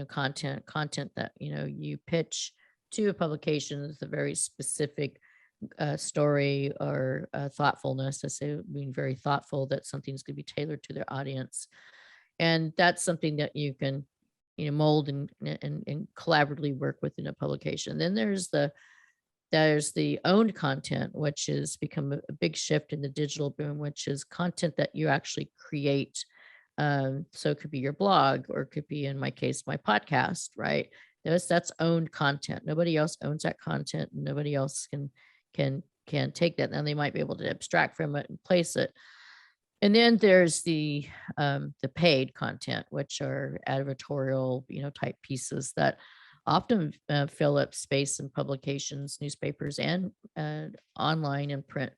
content that, you pitch to a publication with a very specific story or thoughtfulness. I say being very thoughtful that something's going to be tailored to their audience, and that's something that you can, mold and collaboratively work within a publication. Then there's the owned content, which has become a big shift in the digital boom, which is content that you actually create. So it could be your blog, or it could be, in my case, my podcast, right? That's owned content. Nobody else owns that content. And nobody else can take that. And they might be able to abstract from it and place it. And then there's the paid content, which are editorial, type pieces that often fill up space in publications, newspapers, and online and print,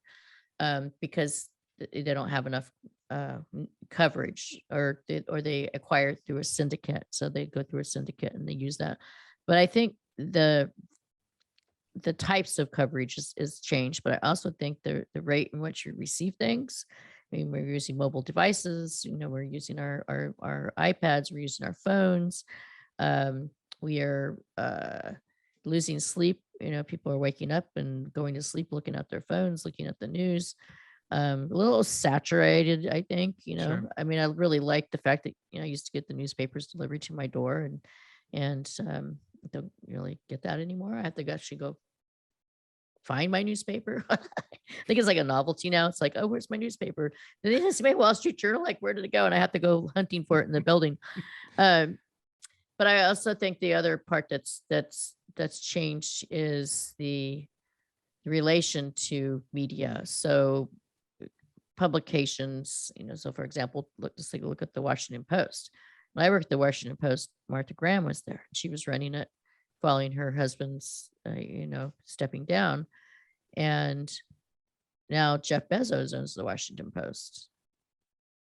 because they don't have enough coverage, or they acquire through a syndicate. So they go through a syndicate and they use that. But I think the types of coverage is changed, but I also think the rate in which you receive things. I mean, we're using mobile devices, we're using our iPads, we're using our phones. We are losing sleep. People are waking up and going to sleep, looking at their phones, looking at the news. A little saturated, I think. Sure. I mean, I really like the fact that I used to get the newspapers delivered to my door, and don't really get that anymore. I have to actually go find my newspaper. I think it's like a novelty now. It's like, oh, where's my newspaper? And then it's my Wall Street Journal. Like, where did it go? And I have to go hunting for it in the building. Um, but I also think the other part that's changed is the relation to media. So publications, so for example, just take a look at the Washington Post. When I worked at the Washington Post, Martha Graham was there. She was running it, following her husband's, stepping down. And now Jeff Bezos owns the Washington Post.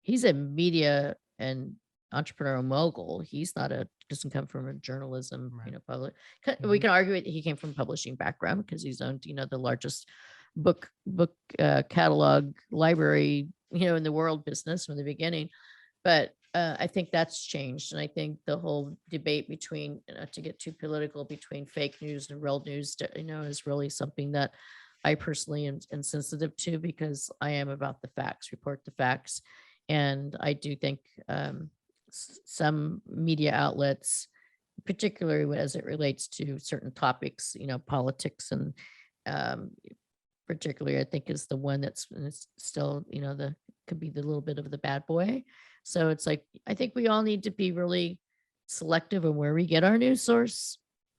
He's a media and entrepreneurial mogul. He's not doesn't come from a journalism, Right. public. We can argue that he came from a publishing background because he's owned, the largest book catalog library, in the world business from the beginning. But I think that's changed. And I think the whole debate between, to get too political, between fake news and real news, is really something that I personally am sensitive to, because I am about the facts, report the facts. And I do think some media outlets, particularly as it relates to certain topics, politics, and um, particularly, I think, is the one that's still, could be the little bit of the bad boy. So it's like, I think we all need to be really selective in where we get our news source.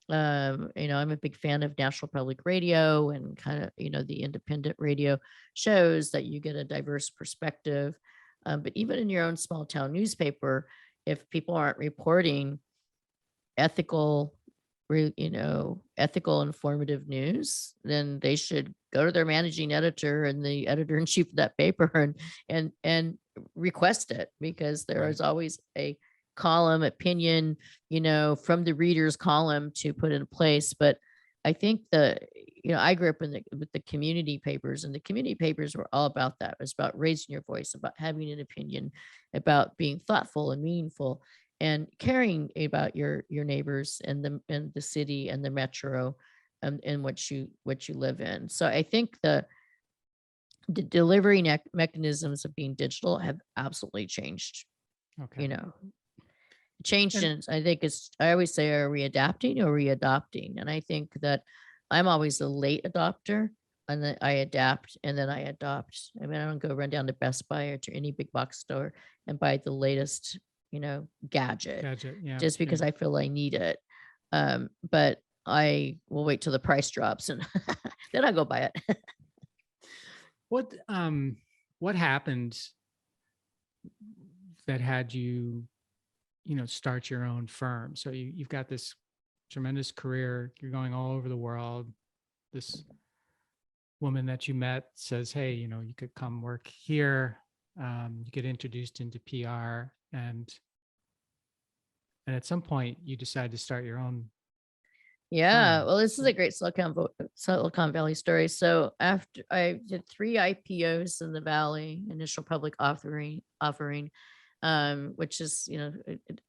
I'm a big fan of National Public Radio and kind of, the independent radio shows that you get a diverse perspective. But even in your own small town newspaper, if people aren't reporting ethical, ethical, informative news, then they should go to their managing editor and the editor in chief of that paper and request it, because there is always a column opinion, from the reader's column to put in place. But I think I grew up with the community papers, and the community papers were all about that. It was about raising your voice, about having an opinion, about being thoughtful and meaningful, and caring about your neighbors and the city and the metro, and what you live in. So I think the delivery mechanisms of being digital have absolutely changed. Okay. Changed, And and I think I always say, are we adapting or are we adopting? And I think that I'm always a late adopter, and then I adapt, and then I adopt. I mean, I don't go run down to Best Buy or to any big box store and buy the latest, gadget yeah. just because I feel I need it. But I will wait till the price drops, and then I go buy it. What happened that had you, start your own firm? So you've got this tremendous career. You're going all over the world. This woman that you met says, hey, you could come work here. You get introduced into PR, and at some point you decide to start your own Yeah, firm. well, this is a great Silicon Valley story. So after I did 3 IPOs in the Valley, initial public offering, which is,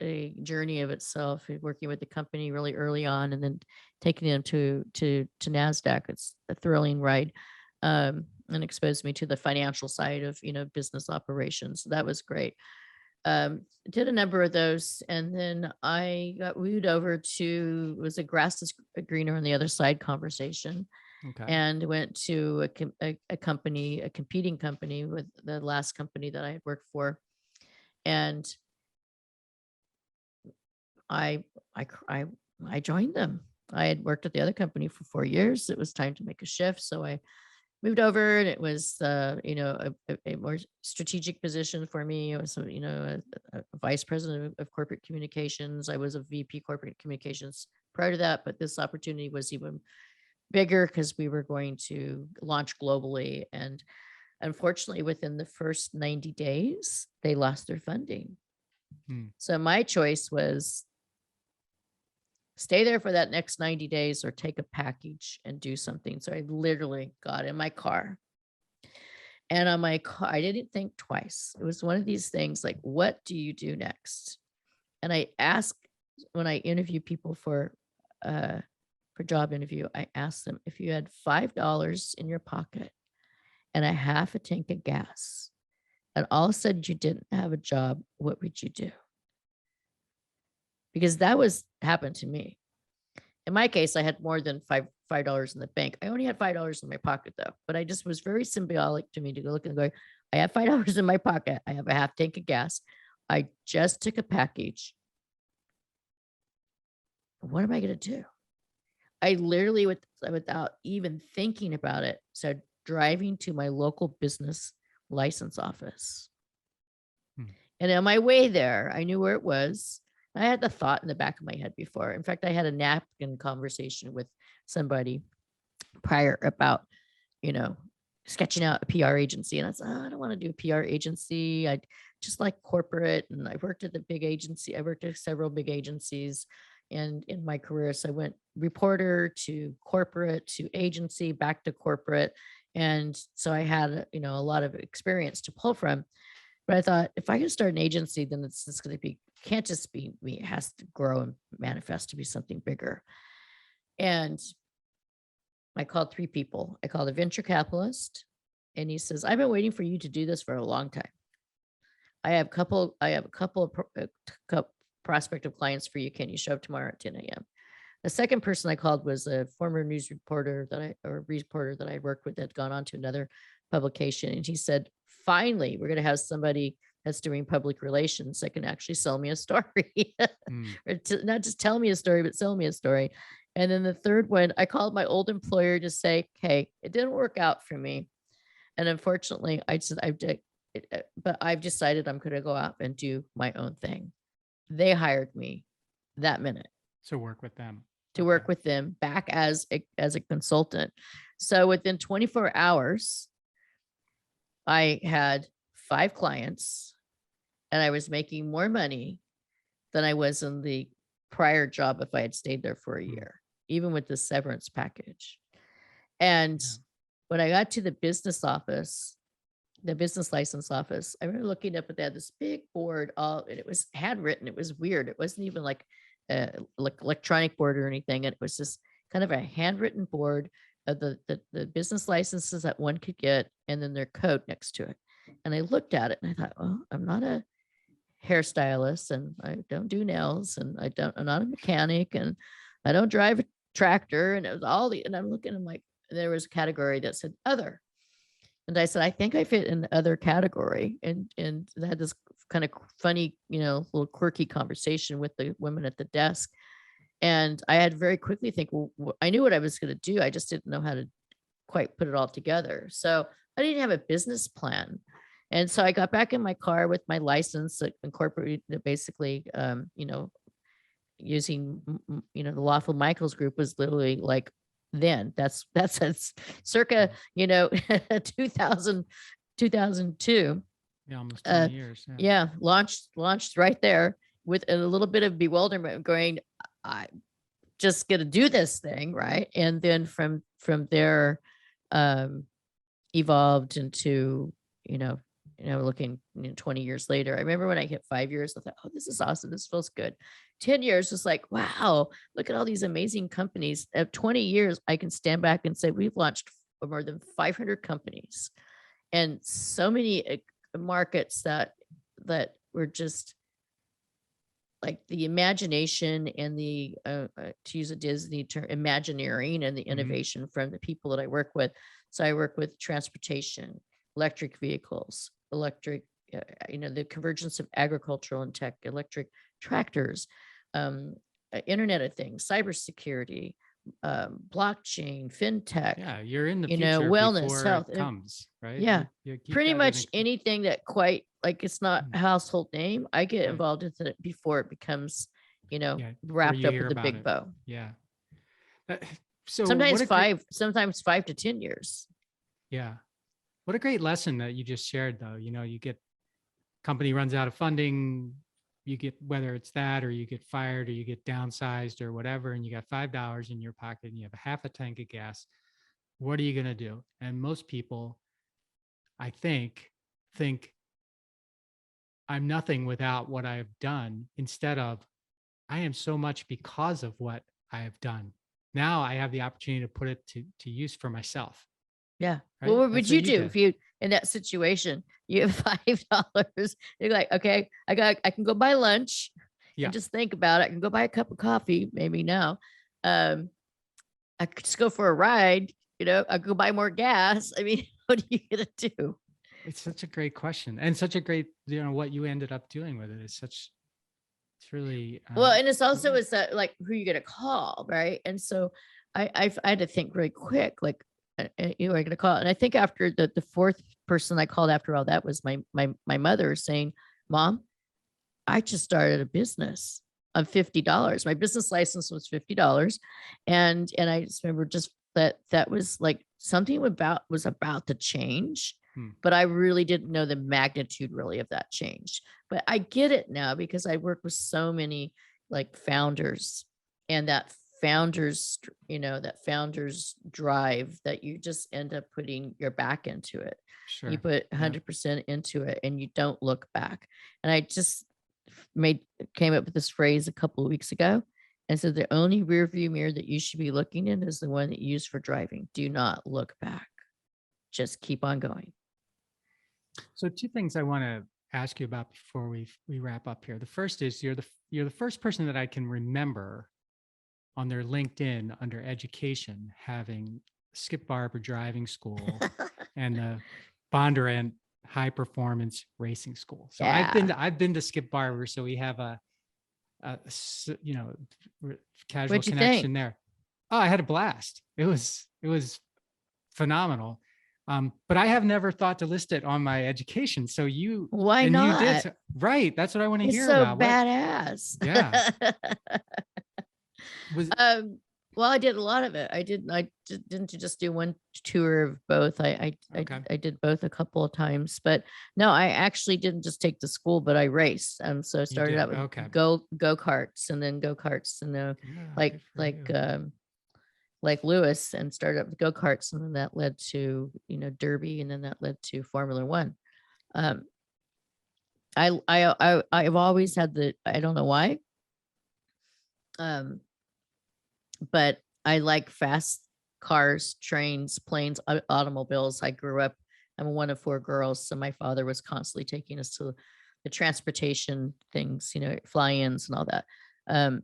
a journey of itself, working with the company really early on and then taking them to NASDAQ. It's a thrilling ride. And exposed me to the financial side of, business operations. So that was great. Did a number of those, and then I got wooed over to, it was a grass is greener on the other side conversation, Okay. and went to a company, a competing company with the last company that I had worked for. And I joined them. I had worked at the other company for 4 years. It was time to make a shift. So I moved over, and it was, a more strategic position for me. It was, a vice president of corporate communications. I was a VP corporate communications prior to that, but this opportunity was even bigger because we were going to launch globally. And unfortunately, within the first 90 days, they lost their funding. So my choice was stay there for that next 90 days or take a package and do something. So I literally got in my car, and on my car, I didn't think twice. It was one of these things like, what do you do next? And I ask, when I interview people for job interview, I ask them, if you had $5 in your pocket and a half a tank of gas, and all of a sudden you didn't have a job, what would you do? Because that happened to me. In my case, I had more than $5 in the bank. I only had $5 in my pocket though, but I just was very symbolic to me to go look and go, I have $5 in my pocket. I have a half tank of gas. I just took a package. What am I going to do? I literally, without even thinking about it, started driving to my local business license office. And on my way there, I knew where it was. I had the thought in the back of my head before. In fact, I had a napkin conversation with somebody prior about, sketching out a PR agency. And I said, I don't want to do a PR agency. I just like corporate. And I worked at the big agency. I worked at several big agencies and in my career. So I went reporter to corporate to agency, back to corporate. And so I had, a lot of experience to pull from. But I thought, if I can start an agency, then it's going to be, can't just be me. It has to grow and manifest to be something bigger. And I called 3 people. I called a venture capitalist, and he says, I've been waiting for you to do this for a long time. I have a couple of prospective clients for you. Can you show up tomorrow at 10 a.m.? The second person I called was a former news reporter that I worked with that had gone on to another publication. And he said, finally, we're going to have somebody that's doing public relations that can actually sell me a story. Or not just tell me a story, but sell me a story. And then the third one, I called my old employer to say, hey, it didn't work out for me. And unfortunately, but I've decided I'm going to go out and do my own thing. They hired me that minute. To work with them. Work with them back as a consultant. So within 24 hours, I had 5 clients, and I was making more money than I was in the prior job if I had stayed there for a year, even with the severance package. And when I got to the business office, the business license office, I remember looking up at that, this big board, and it was handwritten. It was weird. It wasn't even like electronic board or anything. And it was just kind of a handwritten board of the business licenses that one could get, and then their code next to it. And I looked at it and I thought, well, I'm not a hairstylist, and I don't do nails, and I'm not a mechanic, and I don't drive a tractor. And it was and I'm looking, I'm like, there was a category that said other. And I said, I think I fit in the other category. And I had this kind of funny, little quirky conversation with the women at the desk. And I had very quickly think, well, I knew what I was going to do. I just didn't know how to quite put it all together. So I didn't have a business plan. And so I got back in my car with my license that incorporated basically, using, the Lawful Michaels group was literally like, then that's circa, 2002. Yeah, almost 20 years. Yeah. Launched right there with a little bit of bewilderment, going, I just got to do this thing. Right. And then from there, evolved into, looking 20 years later. I remember when I hit 5 years, I thought, oh, this is awesome. This feels good. 10 years was like, wow, look at all these amazing companies. At 20 years, I can stand back and say we've launched more than 500 companies and so many markets that were just like the imagination and the to use a Disney term, imagineering and the innovation from the people that I work with. So I work with transportation, electric vehicles, the convergence of agricultural and tech, electric tractors, Internet of Things, cybersecurity, blockchain, fintech, Yeah, you're in the future wellness, before health. it comes, right? Yeah, You keep pretty that in much anything that quite like it's not a household name, I get Right. involved with it before it becomes, before wrapped you up hear with a about big it. bow. Yeah. So Sometimes what a great, sometimes 5 to 10 years. yeah. What a great lesson that you just shared, though. You get company runs out of funding, you get, whether it's that or you get fired or you get downsized or whatever, and you got $5 in your pocket and you have a half a tank of gas. What are you going to do? And most people, I think I'm nothing without what I've done, instead of I am so much because of what I have done. Now I have the opportunity to put it to use for myself. Yeah. Right? Well, what would That's what you do did. if you in that situation? You have $5. You're like, okay, I can go buy lunch Yeah. and just think about it. I can go buy a cup of coffee, maybe now. I could just go for a ride, I could go buy more gas. I mean, what are you gonna do? It's such a great question, and such a great, what you ended up doing with it is such, it's really, Well, and it's also is that like who you gonna call, right? And so I had to think really quick, like you are gonna call. And I think after the fourth person I called after all that was my mother saying, Mom, I just started a business of $50. My business license was $50. And I just remember just that was like something was about to change. But I really didn't know the magnitude really of that change. But I get it now because I work with so many like founders, and that founders drive that you just end up putting your back into it. Sure. You put 100% into it and you don't look back. And I just came up with this phrase a couple of weeks ago and said the only rear view mirror that you should be looking in is the one that you use for driving. Do not look back. Just keep on going. So two things I want to ask you about before we wrap up here. The first is you're the first person that I can remember on their LinkedIn under education having Skip Barber driving school and the Bondurant high performance racing school. So Yeah. I've been to Skip Barber, so we have a casual What'd you connection think? there. Oh, I had a blast. It was phenomenal. But I have never thought to list it on my education. So Why and not? you did, right? That's what I want to It's hear so about. badass. Yeah. Was Well, I did a lot of it. I didn't just do one tour of both. I did both a couple of times, but no, I actually didn't just take the school, but I raced. So I started out with go-karts and then go-karts and then like Lewis, and started up with go-karts, and then that led to, Derby, and then that led to Formula One. I've always had I don't know why. But I like fast cars, trains, planes, automobiles. I'm one of 4 girls. So my father was constantly taking us to the transportation things, fly-ins and all that. And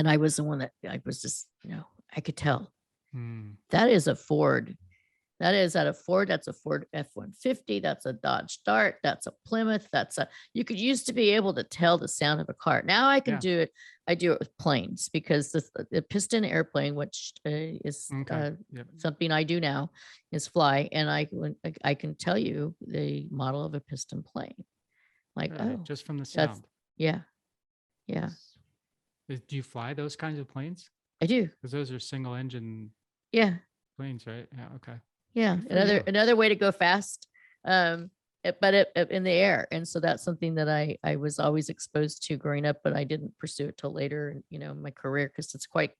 I was the one that I was just, I could tell that is a Ford. That is at a Ford. That's a Ford F-150. That's a Dodge Dart. That's a Plymouth. You could used to be able to tell the sound of a car. Now I can do it. I do it with planes because the piston airplane, which is something I do now, is fly. And I can tell you the model of a piston plane. Like, just from the sound. Yeah. Do you fly those kinds of planes? I do. Because those are single engine planes, right? Yeah. Okay. Yeah, another way to go fast, but in the air. And so that's something that I was always exposed to growing up, but I didn't pursue it till later, in my career, because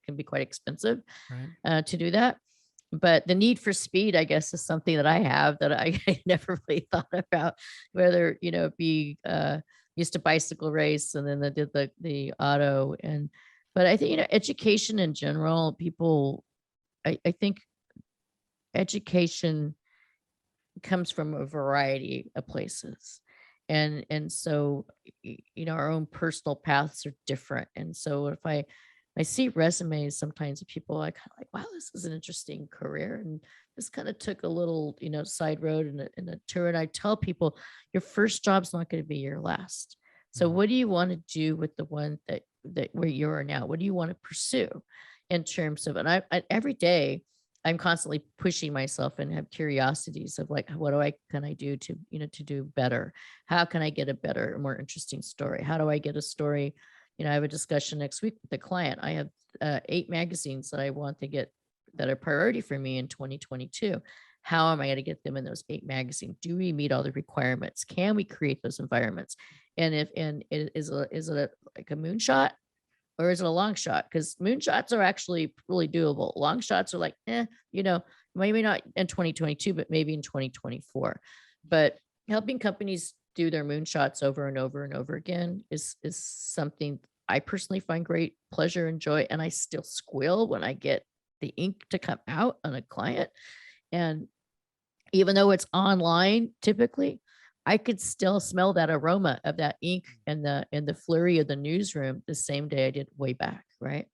can be quite expensive to do that. but the need for speed, I guess, is something that I have that I never really thought about, whether, be, used to bicycle race and then I did the auto but I think, education in general, people, I think education comes from a variety of places. And so, our own personal paths are different. And so if I see resumes sometimes of people, I kind of like, wow, this is an interesting career. And this kind of took a little, side road and a tour. And I tell people, your first job's not going to be your last. So Mhm. what do you want to do with the one that where you are now? What do you want to pursue in terms of, and every day I'm constantly pushing myself and have curiosities of like, what can I do to, to do better? How can I get a better, more interesting story? How do I get a story? I have a discussion next week with the client. I have 8 magazines that I want to get that are priority for me in 2022. How am I going to get them in those 8 magazines? Do we meet all the requirements? Can we create those environments? Is it like a moonshot? Or is it a long shot? Because moonshots are actually really doable. Long shots are like, maybe not in 2022, but maybe in 2024. But helping companies do their moonshots over and over and over again is something I personally find great pleasure and joy. And I still squeal when I get the ink to come out on a client. And even though it's online typically, I could still smell that aroma of that ink and the flurry of the newsroom the same day I did way back, right?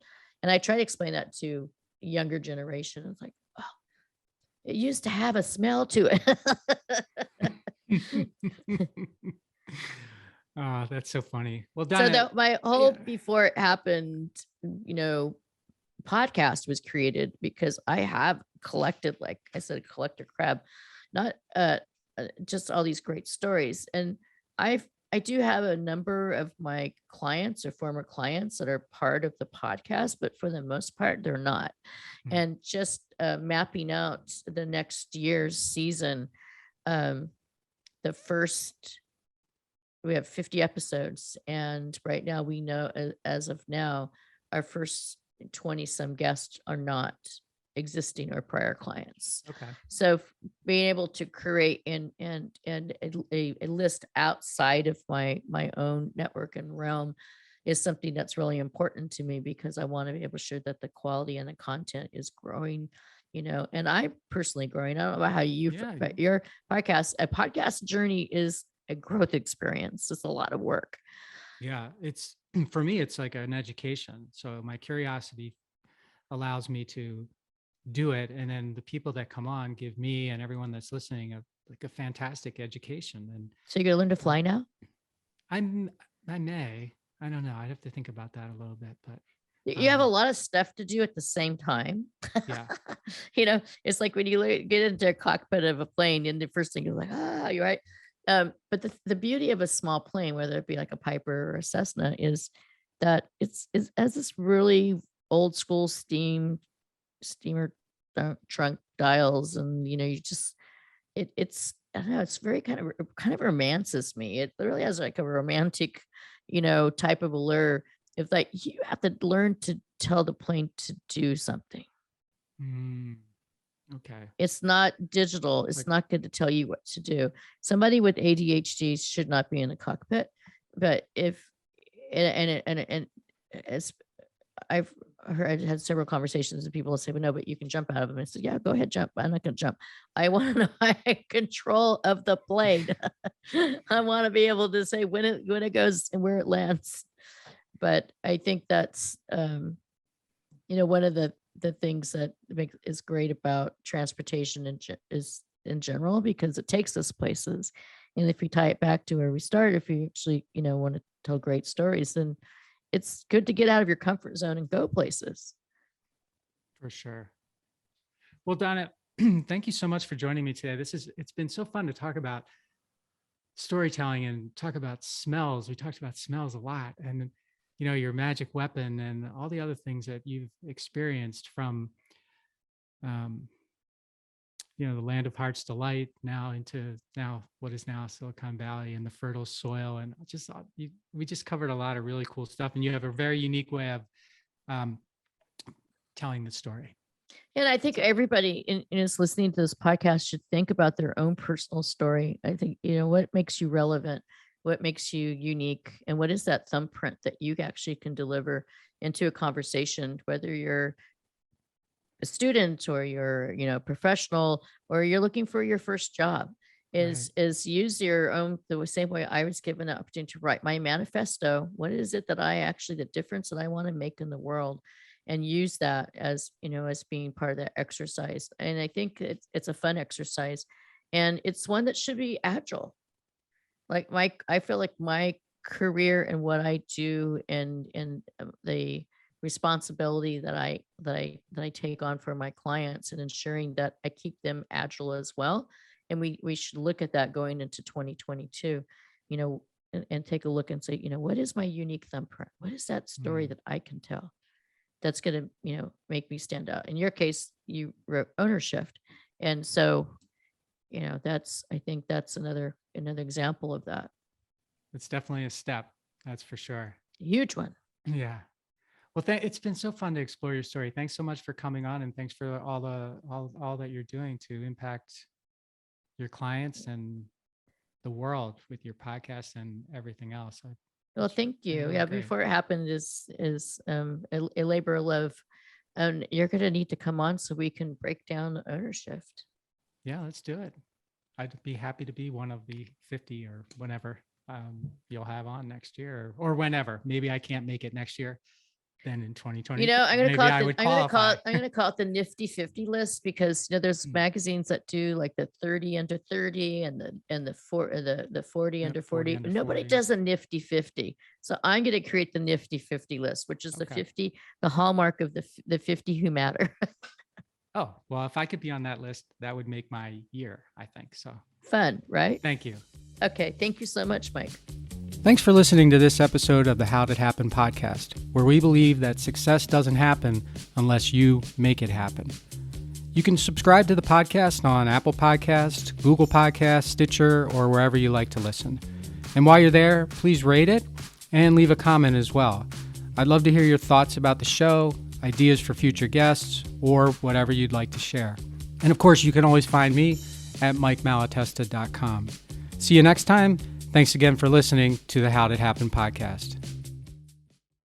And I try to explain that to younger generation. It's like, oh, it used to have a smell to it. Oh, that's so funny. Well, So Donna, that my whole yeah, before it happened, you know, podcast was created because I have collected, like I said, a collector crab, not just all these great stories. And I do have a number of my clients or former clients that are part of the podcast, but for the most part, they're not. mm, And just mapping out the next year's season, um, the first we have 50 episodes, and right now we know as of now, our first 20 some guests are not existing or prior clients. okay. So being able to create and a list outside of my own network and realm is something that's really important to me because I want to be able to show that the quality and the content is growing, and I personally growing. I don't know about how you, Yeah, but your podcast, a podcast journey is a growth experience. It's a lot of work. yeah. It's for me, it's like an education. So my curiosity allows me to do it, and then the people that come on give me and everyone that's listening a fantastic education. And So you're gonna learn to fly um, now? I'm I may I don't know. I'd have to think about that a little bit, but You have a um, lot of stuff to do at the same time. yeah, It's like when you get into a cockpit of a plane, and the first thing you're like, you're right. But the beauty of a small plane, whether it be like a Piper or a Cessna, is that it's has this really old school steamer trunk dials, and you just it's I don't know, it's very kind of romances me. It really has like a romantic, type of allure. If like you have to learn to tell the plane to do something. mm, okay. It's not digital. It's It's like not good to tell you what to do. Somebody with ADHD should not be in the cockpit. But if and as I've had several conversations with people that say, "Well, no, but you can jump out of them." I said, "Yeah, go ahead, jump. I'm not going to jump. I want to know my control of the plane. I want to be able to say when it goes and where it lands." But I think that's one of the things that is great about transportation is in general because it takes us places. And if we tie it back to where we started, if you actually want to tell great stories, then it's good to get out of your comfort zone and go places. for sure. Well, Donna, thank you so much for joining me today. It's been so fun to talk about storytelling and talk about smells. We talked about smells a lot, and your magic weapon and all the other things that you've experienced from um, the land of heart's delight now into now what is now Silicon Valley and the fertile soil. And we just covered a lot of really cool stuff, and you have a very unique way of um, telling the story. And I think everybody is listening to this podcast should think about their own personal story. I think, what makes you relevant, what makes you unique, and what is that thumbprint that you actually can deliver into a conversation, whether you're a student or you're, professional, or you're looking for your first job. Right. Is use your own, the same way I was given the opportunity to write my manifesto. What is it that the difference that I want to make in the world, and use that as, as being part of that exercise. And I think it's a fun exercise, and it's one that should be agile. Like I feel like my career and what I do, and the responsibility that I take on for my clients, and ensuring that I keep them agile as well. And we should look at that going into 2022, you know, and take a look and say, what is my unique thumbprint? What is that story Mm. that I can tell that's going to, make me stand out? In your case, you wrote ownership. And so, I think that's another example of that. It's definitely a step. That's for sure. A huge one. Yeah. Well, it's been so fun to explore your story. Thanks so much for coming on, and thanks for all that you're doing to impact your clients and the world with your podcast and everything else. Well, It's thank been you. really Yeah, great. before it happened is a labor of love, and you're going to need to come on so we can break down ownership. Yeah, let's do it. I'd be happy to be one of the 50 or whenever you'll have on next year, or whenever. Maybe I can't make it next year. Then in 2020, I'm gonna maybe call it I the would I'm gonna call qualify. it I'm gonna call it the Nifty 50 list, because there's Mm. magazines that do like the 30 under 30, and the 40 Yep, under 40 40. under Nobody 40. does a Nifty 50. So I'm gonna create the Nifty 50 list, which is the Okay. 50, the hallmark of the 50 who matter. Oh, well, if I could be on that list, that would make my year, I think. So Fun, right? thank you. Okay, thank you so much, Mike. Thanks for listening to this episode of the How Did Happen podcast, where we believe that success doesn't happen unless you make it happen. You can subscribe to the podcast on Apple Podcasts, Google Podcasts, Stitcher, or wherever you like to listen. And while you're there, please rate it and leave a comment as well. I'd love to hear your thoughts about the show, ideas for future guests, or whatever you'd like to share. And of course, you can always find me at mikemalatesta.com. See you next time. Thanks again for listening to the How Did Happen podcast.